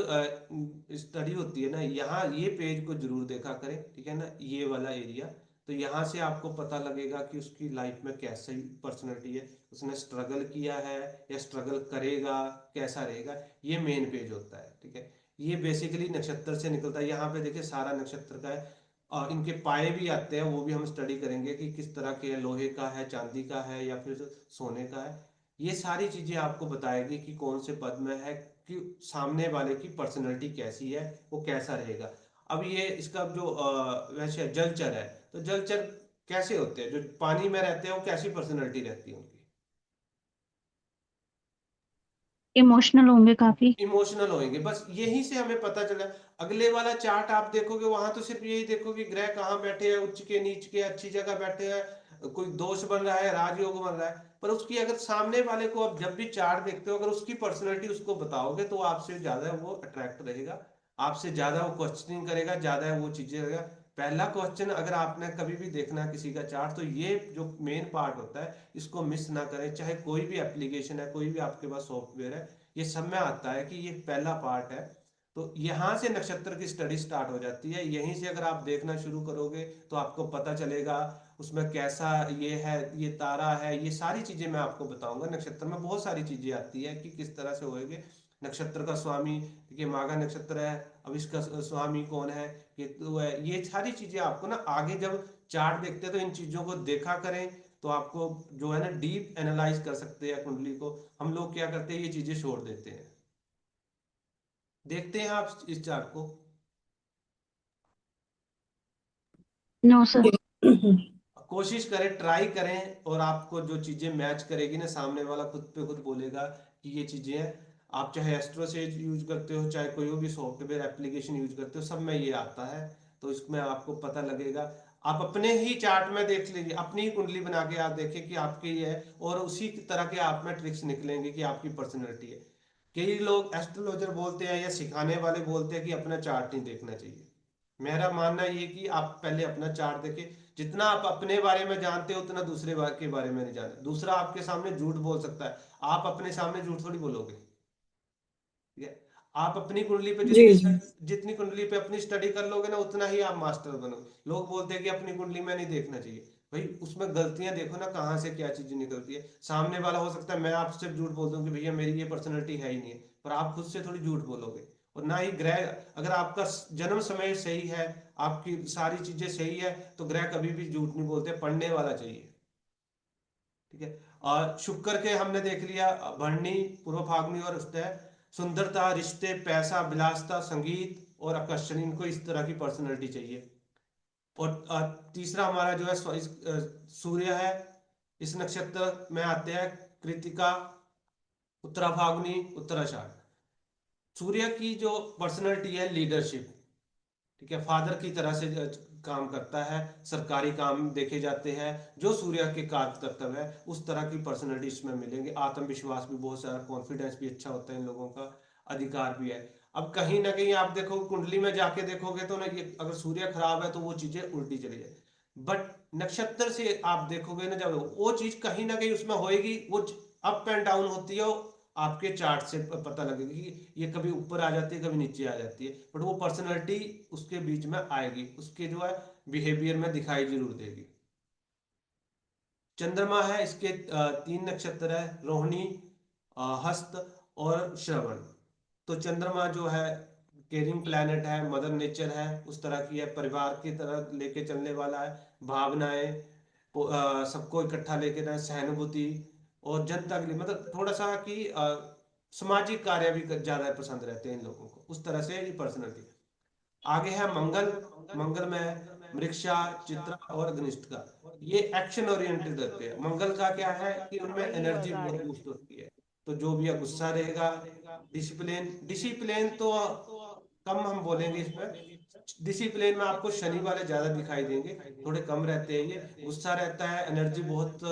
स्टडी होती है ना, यहाँ ये पेज को जरूर देखा करें, ठीक है ना, ये वाला एरिया। तो यहाँ से आपको पता लगेगा कि उसकी लाइफ में कैसी पर्सनैलिटी है, उसने स्ट्रगल किया है या स्ट्रगल करेगा, कैसा रहेगा। ये मेन पेज होता है। ठीक है, ये बेसिकली नक्षत्र से निकलता है। यहाँ पे देखिए सारा नक्षत्र का है, और इनके पाए भी आते हैं, वो भी हम स्टडी करेंगे कि किस तरह के है, लोहे का है, चांदी का है, या फिर सोने का है। ये सारी चीजें आपको बताएगी कि कौन से पद में है, कि सामने वाले की पर्सनैलिटी कैसी है, वो कैसा रहेगा। अब ये इसका जो वैसे जलचर है, तो जलचर कैसे होते हैं, जो पानी में रहते हैं वो कैसी पर्सनैलिटी रहती है उनकी? इमोशनल होंगे काफी। इमोशनल होंगे, बस यहीं से हमें पता चला। अगले वाला चार्ट आप देखोगे, वहां तो सिर्फ यही देखोगे ग्रह कहाँ बैठे हैं, उच्च के नीच के, अच्छी जगह बैठे हैं, कोई दोष बन रहा है, राजयोग बन रहा है। पर उसकी अगर सामने वाले को आप जब भी चार्ट देखते हो, अगर उसकी पर्सनैलिटी उसको बताओगे, तो आपसे ज्यादा वो अट्रैक्ट रहेगा, आपसे ज्यादा वो क्वेश्चनिंग करेगा, ज्यादा वो चीजें करेगा। पहला क्वेश्चन अगर आपने कभी भी देखना है किसी का चार्ट, तो ये जो मेन पार्ट होता है, इसको मिस ना करें। चाहे कोई भी एप्लीकेशन है, कोई भी आपके पास सॉफ्टवेयर है, ये सब में आता है कि ये पहला पार्ट है। तो यहां से नक्षत्र की स्टडी स्टार्ट हो जाती है। यहीं से अगर आप देखना शुरू करोगे, तो आपको पता चलेगा उसमें कैसा ये है, ये तारा है, ये सारी चीजें मैं आपको बताऊंगा। नक्षत्र में बहुत सारी चीजें आती है कि किस तरह से होएंगे। नक्षत्र का स्वामी, देखिए माघा नक्षत्र है, अब इसका स्वामी कौन है, केतु है। ये सारी चीजें आपको ना आगे जब चार्ट देखते हैं, तो इन चीजों को देखा करें, तो आपको जो है ना डीप एनालाइज कर सकते हैं कुंडली को। हम लोग क्या करते हैं, ये चीजें छोड़ देते हैं। देखते हैं आप इस चार्ट को? No sir. कोशिश करें, ट्राई करें, और आपको जो चीजें मैच करेगी ना, सामने वाला खुद पे खुद बोलेगा कि ये चीजें हैं। आप चाहे एस्ट्रो से यूज करते हो, चाहे कोई भी सॉफ्टवेयर एप्लीकेशन यूज करते हो, सब में ये आता है। तो इसमें आपको पता लगेगा। आप अपने ही चार्ट में देख लीजिए, अपनी ही कुंडली बना के आप देखें कि आपके ये है, और उसी तरह के आप में ट्रिक्स निकलेंगे कि आपकी पर्सनैलिटी है। कई लोग एस्ट्रोलॉजर बोलते हैं या सिखाने वाले बोलते हैं कि अपना चार्ट नहीं देखना चाहिए। मेरा मानना ये कि आप पहले अपना चार्ट देखें। जितना आप अपने बारे में जानते हो, उतना दूसरे के बारे में नहीं जानते। दूसरा आपके सामने झूठ बोल सकता है, आप अपने सामने झूठ थोड़ी बोलोगे। ठीक है? आप अपनी कुंडली पे जी जी। जितनी कुंडली पे अपनी स्टडी कर लोगे ना, उतना ही आप मास्टर बनोगे। लोग बोलते हैं कि अपनी कुंडली में नहीं देखना चाहिए। भाई उसमें गलतियां देखो ना, कहाँ से क्या चीजें निकलती है। सामने वाला हो सकता है, मैं आपसे झूठ बोल दूं कि भैया मेरी ये पर्सनैलिटी है ही नहीं है, पर आप खुद से थोड़ी झूठ बोलोगे। और ना ही ग्रह, अगर आपका जन्म समय सही है, आपकी सारी चीजें सही है, तो ग्रह कभी भी झूठ नहीं बोलते, पढ़ने वाला चाहिए। ठीक है? और शुक्र के हमने देख लिया, भरणी, पूर्व फागनी और उत्तय, सुंदरता, रिश्ते, पैसा, विलासता, संगीत और आकर्षण, इनको इस तरह की पर्सनैलिटी चाहिए। और तीसरा हमारा जो है सूर्य है। इस नक्षत्र में आते हैं कृतिका, उत्तरा फागुनी, उत्तराषाढ़। सूर्य की जो पर्सनैलिटी है, लीडरशिप। ठीक है, फादर की तरह से काम करता है, सरकारी काम देखे जाते हैं, जो सूर्य के कार्य कर्तव्य है, उस तरह की पर्सनैलिटी इसमें मिलेंगे। आत्मविश्वास भी बहुत सारा, कॉन्फिडेंस भी अच्छा होता है इन लोगों का, अधिकार भी है। अब कहीं ना कहीं आप देखो, कुंडली में जाके देखोगे तो ना, ये अगर सूर्य खराब है तो वो चीजें उल्टी चली जाए। बट नक्षत्र से आप देखोगे ना, जब वो चीज कहीं ना कहीं उसमें होएगी, वो अप एंड डाउन होती है, आपके चार्ट से पता लगेगा कि ये कभी ऊपर आ जाती है, कभी नीचे आ जाती है, बट वो पर्सनैलिटी उसके बीच में आएगी, उसके जो है बिहेवियर में दिखाई जरूर देगी। चंद्रमा है, इसके 3 नक्षत्र है, रोहिणी, हस्त और श्रवण। तो चंद्रमा जो है केयरिंग प्लैनेट है, मदर नेचर है, उस तरह की है, परिवार की तरह लेके चलने वाला है, भावनाएं, सबको इकट्ठा लेके ना, सहानुभूति और जनता के लिए, मतलब थोड़ा सा कि सामाजिक कार्य भी ज्यादा पसंद रहते हैं इन लोगों को, उस तरह से ये पर्सनैलिटी। आगे है मंगल। मंगल में मृगशा, चित्रा और अग्निष्ठ का, ये एक्शन ओरिएंटेड रहते हैं। मंगल का क्या है कि उनमें एनर्जी बहुत बूस्ट होती है। तो जो भी है, गुस्सा रहेगा, डिसिप्लिन, डिसिप्लिन तो कम हम बोलेंगे इसमें। डिसिप्लिन में आपको शनि वाले ज्यादा दिखाई देंगे, थोड़े कम रहते हैं। ये गुस्सा रहता है, एनर्जी बहुत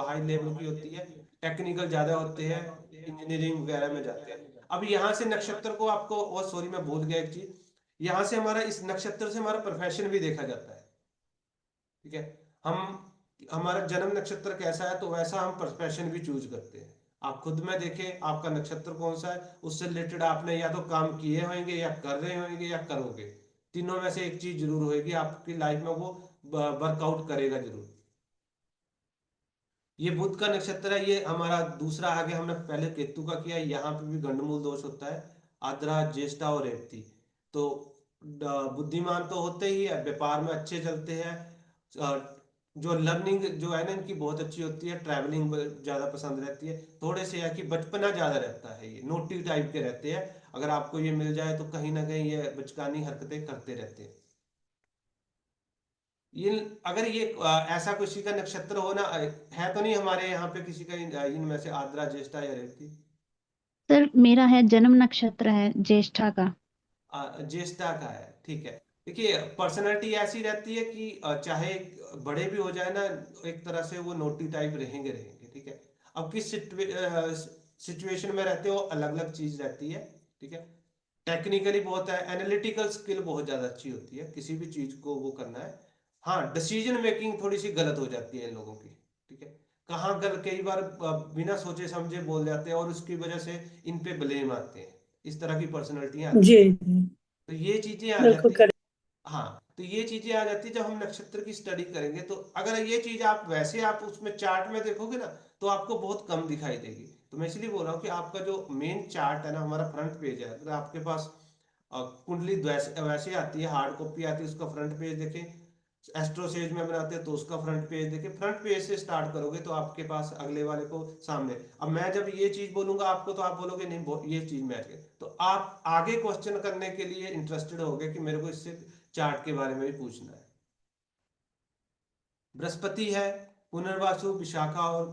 हाई लेवल की होती है, टेक्निकल ज्यादा होते हैं, इंजीनियरिंग वगैरह में जाते हैं। अब यहाँ से नक्षत्र को आपको, और सॉरी मैं भूल गया एक चीज, यहाँ से हमारा, इस नक्षत्र से हमारा प्रोफेशन भी देखा जाता है। ठीक है? हम, हमारा जन्म नक्षत्र कैसा है, तो वैसा हम प्रोफेशन भी चूज करते हैं। आप खुद में देखें आपका नक्षत्र कौन सा है, उससे रिलेटेड आपने या तो काम किए होंगे, या कर रहे होंगे, या करोगे। तीनों में से एक चीज जरूर होगी आपकी लाइफ में, वो वर्कआउट करेगा जरूर। ये बुध का नक्षत्र है, ये हमारा दूसरा। आगे हमने पहले केतु का किया, यहाँ पे भी गंडमूल दोष होता है। आद्रा, ज्येष्ठा और रेवती। तो बुद्धिमान तो होते ही है, व्यापार में अच्छे चलते हैं, जो लर्निंग जो है ना इनकी बहुत अच्छी होती है, ट्रैवलिंग ज्यादा पसंद रहती है, थोड़े से है कि बचपना ज्यादा रहता है, ये नोटी टाइप के रहते हैं, अगर आपको ये मिल जाए तो कहीं ना कहीं ये बचकानी हरकतें करते रहते हैं। ये अगर ये ऐसा किसी का नक्षत्र होना है तो नहीं हमारे यहाँ पे किसी का इनमें से आद्रा, ज्येष्ठा या रेवती? सर मेरा है, जन्म नक्षत्र है ज्येष्ठा का। ज्येष्ठा का है, ठीक है। देखिए पर्सनालिटी ऐसी रहती है कि चाहे बड़े भी हो जाए ना, एक तरह से वो नोटी टाइप रहेंगे रहेंगे, ठीक है। अब किस सिचुएशन में रहते हो अलग अलग चीज रहती है, ठीक है। टेक्निकली बहुत है, एनालिटिकल स्किल बहुत ज्यादा अच्छी होती है, किसी भी चीज को वो करना है। हाँ, डिसीजन मेकिंग थोड़ी सी गलत हो जाती है इन लोगों की, ठीक है। कहाँ गल कई बार बिना सोचे समझे बोल जाते हैं और उसकी वजह से इन पे ब्लेम आते हैं, इस तरह की पर्सनैलिटियां आती जी हैं। जी, तो ये चीजें आ बिल्कुल जाती हैं। करेक्ट। हाँ, तो ये चीजें आ जाती है जब हम नक्षत्र की स्टडी करेंगे, तो अगर ये चीज आप वैसे आप उसमें चार्ट में देखोगे ना तो आपको बहुत कम दिखाई देगी। तो मैं इसलिए बोल रहा हूँ कि आपका जो मेन चार्ट है ना, हमारा फ्रंट पेज है, अगर आपके पास कुंडली वैसे वैसे आती है, हार्ड कॉपी आती है, उसका फ्रंट पेज देखें, एस्ट्रोसेज में बनाते हैं तो उसका फ्रंट पेज देखें, फ्रंट पेज से स्टार्ट करोगे तो आपके पास अगले वाले को सामने। अब मैं जब ये चीज बोलूंगा आपको तो आप बोलोगे नहीं ये चीज मैच है, तो आप आगे क्वेश्चन करने के लिए इंटरेस्टेड होगे कि मेरे को इससे चार्ट के बारे में भी पूछना है। बृहस्पति है, पुनर्वासु, विशाखा और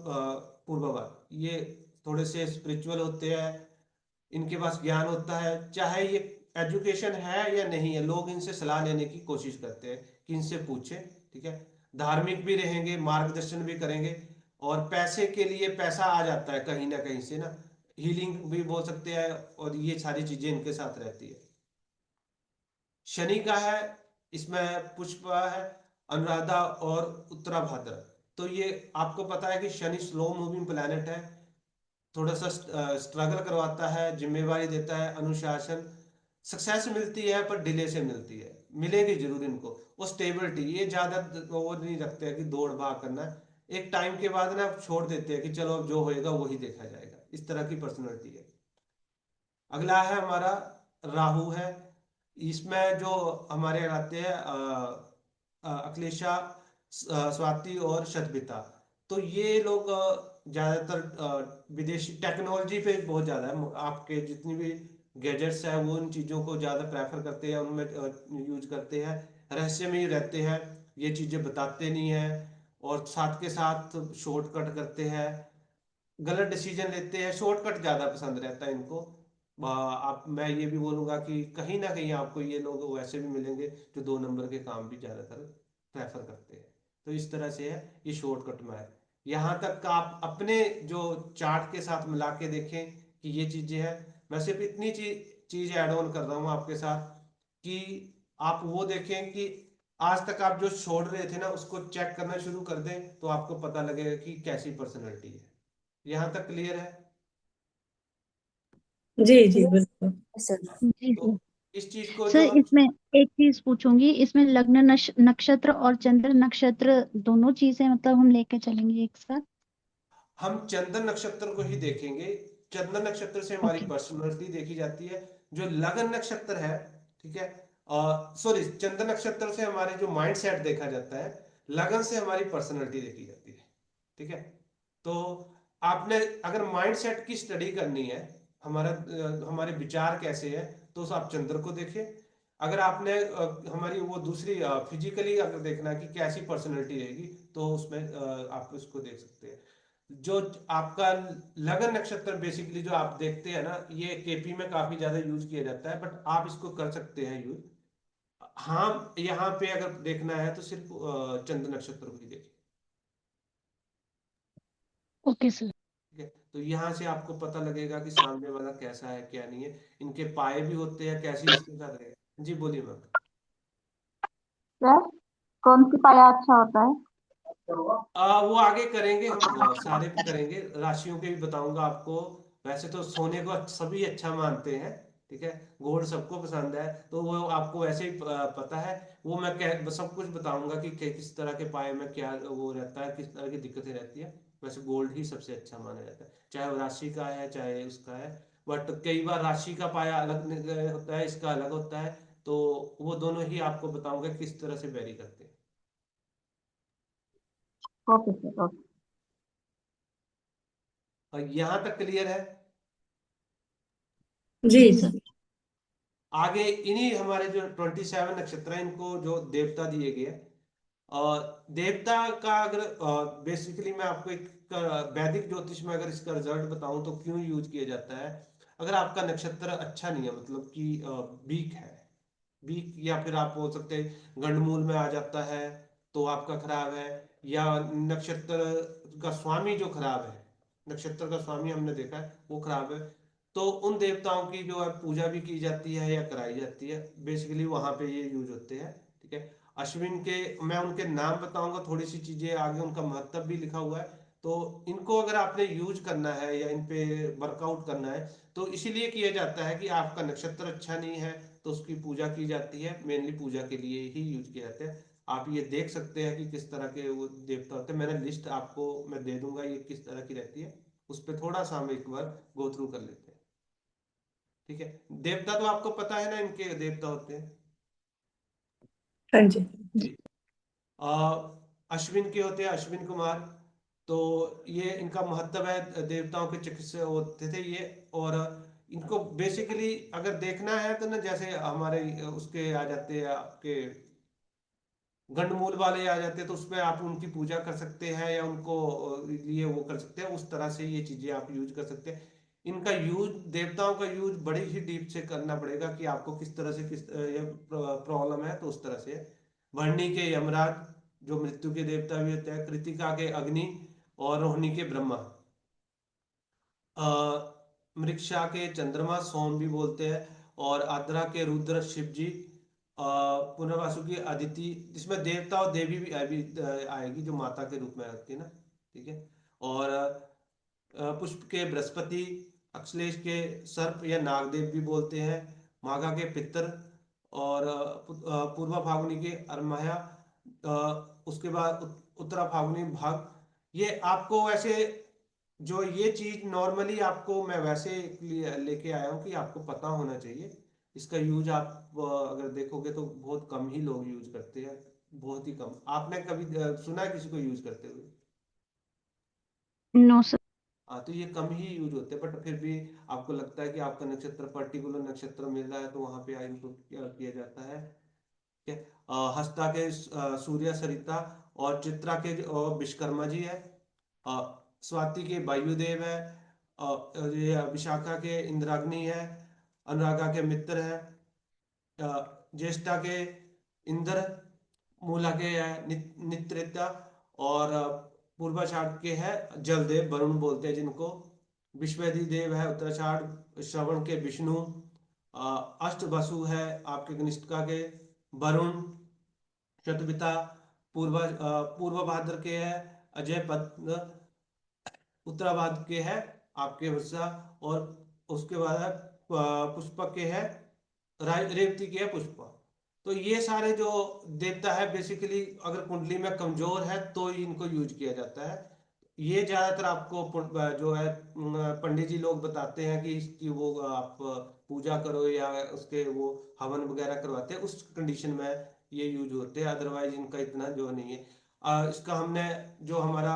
पूर्ववार, ये थोड़े से स्पिरिचुअल होते हैं, इनके पास ज्ञान होता है, चाहे ये एजुकेशन है या नहीं है, लोग इनसे सलाह लेने की कोशिश करते हैं कि इनसे पूछे, ठीक है। धार्मिक भी रहेंगे, मार्गदर्शन भी करेंगे, और पैसे के लिए पैसा आ जाता है कहीं ना कहीं से ना, हीलिंग भी बोल सकते हैं, और ये सारी चीजें इनके साथ रहती है। शनि का है, इसमें पुष्पा है, अनुराधा और उत्तराभाद्र। तो ये आपको पता है कि शनि स्लो मूविंग प्लैनेट है, थोड़ा सा स्ट्रगल करवाता है, जिम्मेवारी देता है, अनुशासन, सक्सेस मिलती है पर डिले से मिलती है, मिलेगी जरूर इनको। वो स्टेबिलिटी, ये ज्यादा वो नहीं रखते हैं कि दौड़ भाग करना है, एक टाइम के बाद ना छोड़ देते हैं कि चलो अब जो होएगा वही देखा जाएगा, इस तरह की पर्सनैलिटी है। अगला है हमारा राहु है, इसमें जो हमारे आते हैं अक्लेशा, स्वाति और शतभिता। तो ये लोग ज्यादातर विदेशी टेक्नोलॉजी पे बहुत ज्यादा है, आपके जितनी भी गैजेट्स है वो उन चीजों को ज्यादा प्रेफर करते हैं, उनमें यूज करते हैं, रहस्य में ही रहते हैं, ये चीजें बताते नहीं है, और साथ के साथ शॉर्टकट करते हैं, गलत डिसीजन लेते हैं, शॉर्टकट ज्यादा पसंद रहता है इनको। आप मैं ये भी बोलूंगा कि कहीं ना कहीं आपको ये लोग वैसे भी मिलेंगे जो 2 नंबर के काम भी ज्यादातर प्रेफर करते हैं। तो इस तरह से है, ये शॉर्टकट में है। यहाँ तक का आप अपने जो चार्ट के साथ मिला के देखें कि ये चीजें हैं। मैं सिर्फ इतनी चीज ऐड ऑन कर रहा हूँ आपके साथ कि आप वो देखें कि आज तक आप जो छोड़ रहे थे ना उसको चेक करना शुरू कर दें, तो आपको पता लगेगा कि कैसी पर्सनैलिटी है। यहाँ तक क्लियर है? जी जी बिल्कुल सर। जी तो सर। इस चीज को जो सर हम, इसमें एक चीज पूछूंगी, इसमें लग्न नक्षत्र और चंद्र नक्षत्र दोनों चीजें मतलब हम लेके चलेंगे एक साथ? चंद्र नक्षत्र को ही देखेंगे। चंद्र नक्षत्र से हमारी ओके। पर्सनैलिटी देखी जाती है। जो लगन नक्षत्र है, ठीक है, सॉरी, चंद्र नक्षत्र से हमारे जो माइंड सेट देखा जाता है, लगन से हमारी पर्सनैलिटी देखी जाती है, ठीक है। तो आपने अगर माइंड सेट की स्टडी करनी है, हमारे विचार कैसे है, तो उस आप चंद्र को देखिए। अगर आपने हमारी वो दूसरी फिजिकली अगर देखना है कि कैसी पर्सनैलिटी रहेगी, तो उसमें आप उसको देख सकते हैं। जो आपका लगन नक्षत्र बेसिकली जो आप देखते हैं ना, ये केपी में काफी ज्यादा यूज किया जाता है, बट आप इसको कर सकते हैं यूज। हाँ, यहाँ पे अगर देखना है तो सिर्फ चंद्र नक्षत्र को ही देखिए, ओके सर। ठीक है। तो यहाँ से आपको पता लगेगा कि सामने वाला कैसा है क्या नहीं है, इनके पाए भी होते हैं, कैसी इसके साथ रहेगा। जी बोलिए मैम। सर कौन सी पाया अच्छा होता है? वो आगे करेंगे हम, सारे पे करेंगे, राशियों के भी बताऊंगा आपको। वैसे तो सोने को सभी अच्छा मानते हैं, ठीक है, गोल्ड सबको पसंद है, तो वो आपको वैसे ही पता है। वो मैं सब कुछ बताऊंगा कि किस तरह के पाए में क्या वो रहता है, किस तरह की दिक्कतें रहती है। वैसे गोल्ड ही सबसे अच्छा माना जाता है, चाहे वो राशि का है चाहे उसका है, बट कई बार राशि का पाया अलग होता है, इसका अलग होता है। तो वो दोनों ही आपको बताऊंगा किस तरह से वेरी करते हैं। Okay sir, okay. और यहाँ तक क्लियर है। जी। जी सर। आगे इन्हीं हमारे जो 27 नक्षत्र हैं, इनको जो देवता दिए गए हैं, देवता का अगर बेसिकली मैं आपको एक वैदिक ज्योतिष में अगर इसका रिजल्ट बताऊं तो क्यों यूज किया जाता है। अगर आपका नक्षत्र अच्छा नहीं है, मतलब कि वीक है, वीक, या फिर आप बोल सकते हैं गंडमूल में आ जाता है तो आपका खराब है, या नक्षत्र का स्वामी जो खराब है, नक्षत्र का स्वामी हमने देखा है वो खराब है, तो उन देवताओं की जो है पूजा भी की जाती है या कराई जाती है, बेसिकली वहां पे ये यूज होते हैं। ठीक है। अश्विन के मैं उनके नाम बताऊंगा, थोड़ी सी चीजें आगे उनका महत्व भी लिखा हुआ है। तो इनको अगर आपने यूज करना है या इन पे वर्कआउट करना है तो इसीलिए किया जाता है कि आपका नक्षत्र अच्छा नहीं है, तो उसकी पूजा की जाती है, मेनली पूजा के लिए ही यूज किया जाता है। आप ये देख सकते हैं कि किस तरह के वो देवता होते हैं, मैंने लिस्ट आपको मैं दे दूंगा ये किस तरह की रहती है, उस पर थोड़ा सा हम एक बार गो थ्रू कर लेते हैं। ठीक है। देवता तो आपको पता है ना, इनके देवता होते हैं। हाँ जी। जी। अश्विन के होते हैं अश्विन कुमार। तो ये इनका महत्व है, देवताओं के चिकित्सक होते थे ये। और इनको बेसिकली अगर देखना है तो ना, जैसे हमारे उसके आ जाते हैं आपके गंडमूल वाले आ जाते हैं, तो उसमें आप उनकी पूजा कर सकते हैं या उनको लिए वो कर सकते हैं, उस तरह से ये चीजें आप यूज कर सकते हैं। इनका यूज, देवताओं का यूज बड़ी ही डीप से करना पड़ेगा कि आपको किस तरह से किस ये प्रॉब्लम है, तो उस तरह से। वर्णी के यमराज जो मृत्यु के देवता भी होते हैं, कृतिका के अग्नि, और रोहिणी के ब्रह्मा, मृक्षा के चंद्रमा सोम भी बोलते हैं, और आद्रा के रुद्र शिव जी, पुनर्वासु की अदिति, जिसमें देवता और देवी भी आएगी जो माता के रूप में आती है ना। ठीक है। और पुष्प के बृहस्पति, अक्षलेश के सर्प या नागदेव भी बोलते हैं, माघा के पितर, और पूर्वा फाल्गुनी के अरमाया, उसके बाद उत्तरा फाल्गुनी भाग। ये आपको वैसे जो ये चीज नॉर्मली आपको मैं वैसे लेके आया हूँ कि आपको पता होना चाहिए। इसका यूज आप अगर देखोगे तो बहुत कम ही लोग यूज करते हैं, बहुत ही कम। आपने कभी सुना है किसी को यूज करते हुए? No sir. हाँ, तो ये कम ही यूज होते हैं, बट फिर भी आपको लगता है कि आपका नक्षत्र पर्टिकुलर नक्षत्र मिल रहा है तो वहां पे इनको क्या किया जाता है। ठीक है। हस्ता के सूर्य सरिता, और चित्रा के विश्वकर्मा जी है, स्वाति के वायुदेव है, ये विशाखा के इंद्राग्नि है, अनुरागा के मित्र है, ज्येष्ठा के इंद्र, मूला के है नित्रिता, और पूर्वाषाढ़ के है जलदेव, वरुण बोलते हैं जिनको। विश्ववेदी देव है उत्तराषाढ़, श्रवण के विष्णु, अष्ट वसु है आपके कनिष्ठिका के वरुण, शतपिता, पूर्व भाद्र के है अजय पद, उत्तराभाद्र के है आपके वर्षा, और उसके बाद है पुष्पक के है रेवती के है पुष्पा। तो ये सारे जो देवता है बेसिकली अगर कुंडली में कमजोर है तो ही इनको यूज किया जाता है। ये ज्यादातर आपको जो है पंडित जी लोग बताते हैं कि इसकी वो आप पूजा करो या उसके वो हवन वगैरह करवाते हैं, उस कंडीशन में ये यूज होते हैं, अदरवाइज इनका इतना जो नहीं है। इसका हमने जो हमारा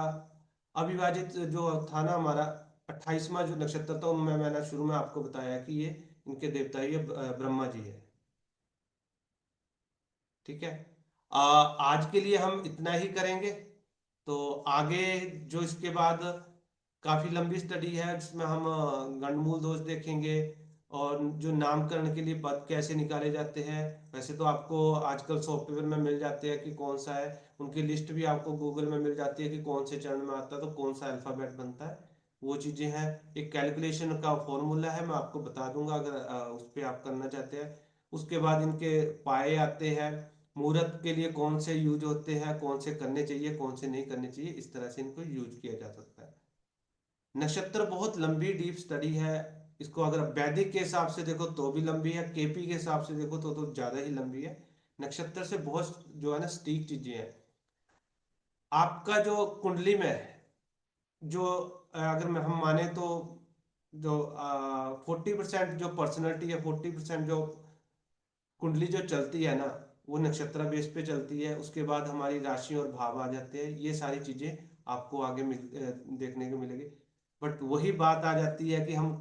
अविभाजित जो था ना हमारा 28वां जो नक्षत्र था, उनमें मैंने शुरू में आपको बताया कि ये इनके देवता ये ब्रह्मा जी है। ठीक है। आज के लिए हम इतना ही करेंगे। तो आगे जो इसके बाद काफी लंबी स्टडी है जिसमें हम गंडमूल दोष देखेंगे, और जो नामकरण के लिए पद कैसे निकाले जाते हैं। वैसे तो आपको आजकल सॉफ्टवेयर में मिल जाते हैं कि कौन सा है, उनकी लिस्ट भी आपको गूगल में मिल जाती है कि कौन से चरण में आता है तो कौन सा अल्फाबेट बनता है। वो चीजें हैं। एक कैलकुलेशन का फॉर्मूला है, मैं आपको बता दूंगा अगर उस पर आप करना चाहते हैं। उसके बाद इनके पाए आते हैं, मुहूर्त के लिए कौन से यूज होते हैं, कौन से करने चाहिए कौन से नहीं करने चाहिए, इस तरह से इनको यूज किया जा सकता है। नक्षत्र बहुत लंबी डीप स्टडी है। इसको अगर वैदिक के हिसाब से देखो तो भी लंबी है, केपी के हिसाब से देखो तो ज्यादा ही लंबी है। नक्षत्र से बहुत जो है ना सटीक चीजें हैं। आपका जो कुंडली में जो अगर हम माने तो जो 40% जो पर्सनैलिटी है, 40% जो कुंडली जो चलती है ना, वो नक्षत्र बेस पे चलती है। उसके बाद हमारी राशि और भाव आ जाते हैं। ये सारी चीजें आपको आगे देखने को मिलेगी। बट वही बात आ जाती है कि हम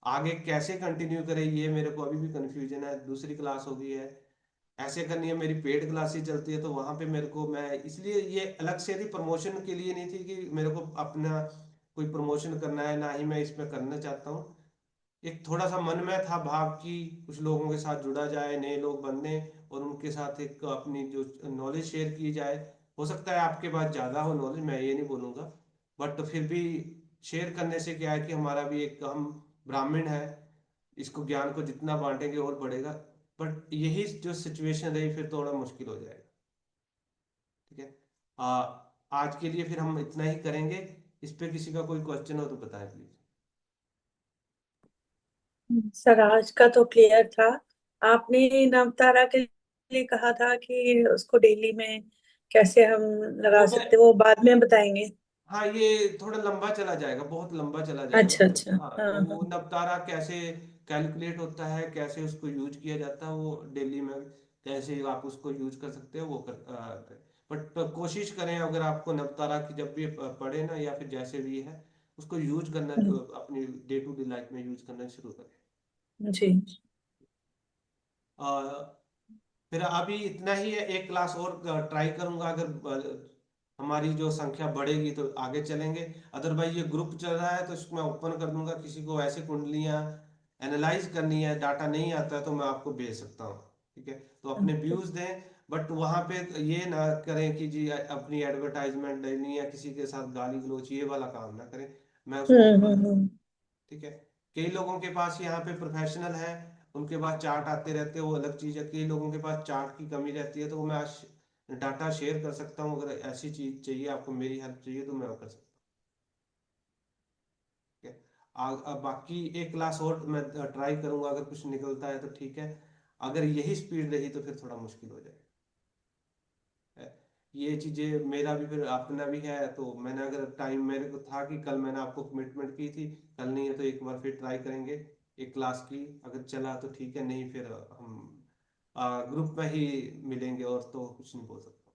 आगे कैसे कंटिन्यू करें, ये मेरे को अभी भी कंफ्यूजन है। दूसरी क्लास हो गई है, ऐसे करनी है, मेरी पेड क्लासेस चलती है, तो वहां पे मेरे को, मैं इसलिए ये अलग से थी, प्रमोशन के लिए नहीं थी कि मेरे को अपना कोई प्रमोशन करना है, ना ही मैं इसमें करना चाहता हूँ। एक थोड़ा सा मन में था भाव कि कुछ लोगों के साथ जुड़ा जाए, नए लोग बने, और उनके साथ एक अपनी जो नॉलेज शेयर की जाए। हो सकता है आपके पास ज्यादा हो नॉलेज, मैं ये नहीं बोलूंगा, बट फिर भी शेयर करने से क्या है कि हमारा भी एक, हम ब्राह्मण है, इसको ज्ञान को जितना बांटेंगे और बढ़ेगा। बट यही जो सिचुएशन रही, फिर थोड़ा मुश्किल हो जाएगा। ठीक है। आ, आज के लिए फिर हम इतना ही करेंगे। इस पे किसी का कोई क्वेश्चन हो तो बताएं प्लीज। सर आज का तो क्लियर था। आपने नवतारा के लिए कहा था कि उसको डेली में कैसे हम लगा वो मैं, सकते, वो बाद में बताएंगे। हाँ ये थोड़ा लंबा चला जाएगा, बहुत लंबा चला जाएगा। अच्छा अच्छा। हाँ, हाँ तो हाँ। वो नवतारा कैसे कैलकुलेट होता है, कैसे उसको यूज किया जाता है, वो डेली में कैसे आप उसको यूज कर सकते हो, वो बट कोशिश करें, अगर आपको नवतारा की जब भी पढ़े ना, या फिर जैसे भी है, उसको यूज करना, अपनी डे टू डे लाइफ में यूज करना शुरू करें। जी। फिर अभी इतना ही है, एक क्लास और ट्राई करूंगा। अगर हमारी जो संख्या बढ़ेगी तो आगे चलेंगे। अदरवाइज ये ग्रुप चल रहा है तो इसको मैं ओपन कर दूंगा, किसी को ऐसे कुंडलियां एनालाइज करनी है, डाटा नहीं आता है, तो मैं आपको भेज सकता हूँ। ठीक है, तो अपने व्यूज दें, बट वहां पे ये ना करें कि जी अपनी एडवर्टाइजमेंट देनी है, किसी के साथ गाली गलौच, ये वाला काम ना करें। मैं उसको हम्म। ठीक है। कई लोगों के पास यहाँ पे प्रोफेशनल है, उनके पास चार्ट आते रहते हैं, वो अलग चीज है। कई लोगों के पास चार्ट की कमी रहती है, तो वो मैं आज डाटा शेयर कर सकता हूँ। अगर ऐसी चीज चाहिए आपको, मेरी हेल्प चाहिए, तो मैं वो कर सकता हूँ। ठीक है। बाकी एक क्लास और मैं ट्राई करूंगा, अगर कुछ निकलता है तो ठीक है। अगर यही स्पीड रही तो फिर थोड़ा मुश्किल हो जाएगा। है। ये चीजें मेरा भी, फिर अपना भी है, तो मैंने, अगर टाइम मेरे को था कि कल मैंने आपको कमिटमेंट की थी, कल नहीं है तो एक बार फिर ट्राई करेंगे एक क्लास की। अगर चला तो ठीक है, नहीं फिर हम ग्रुप में ही मिलेंगे, और तो कुछ नहीं बोल सकता।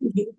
जी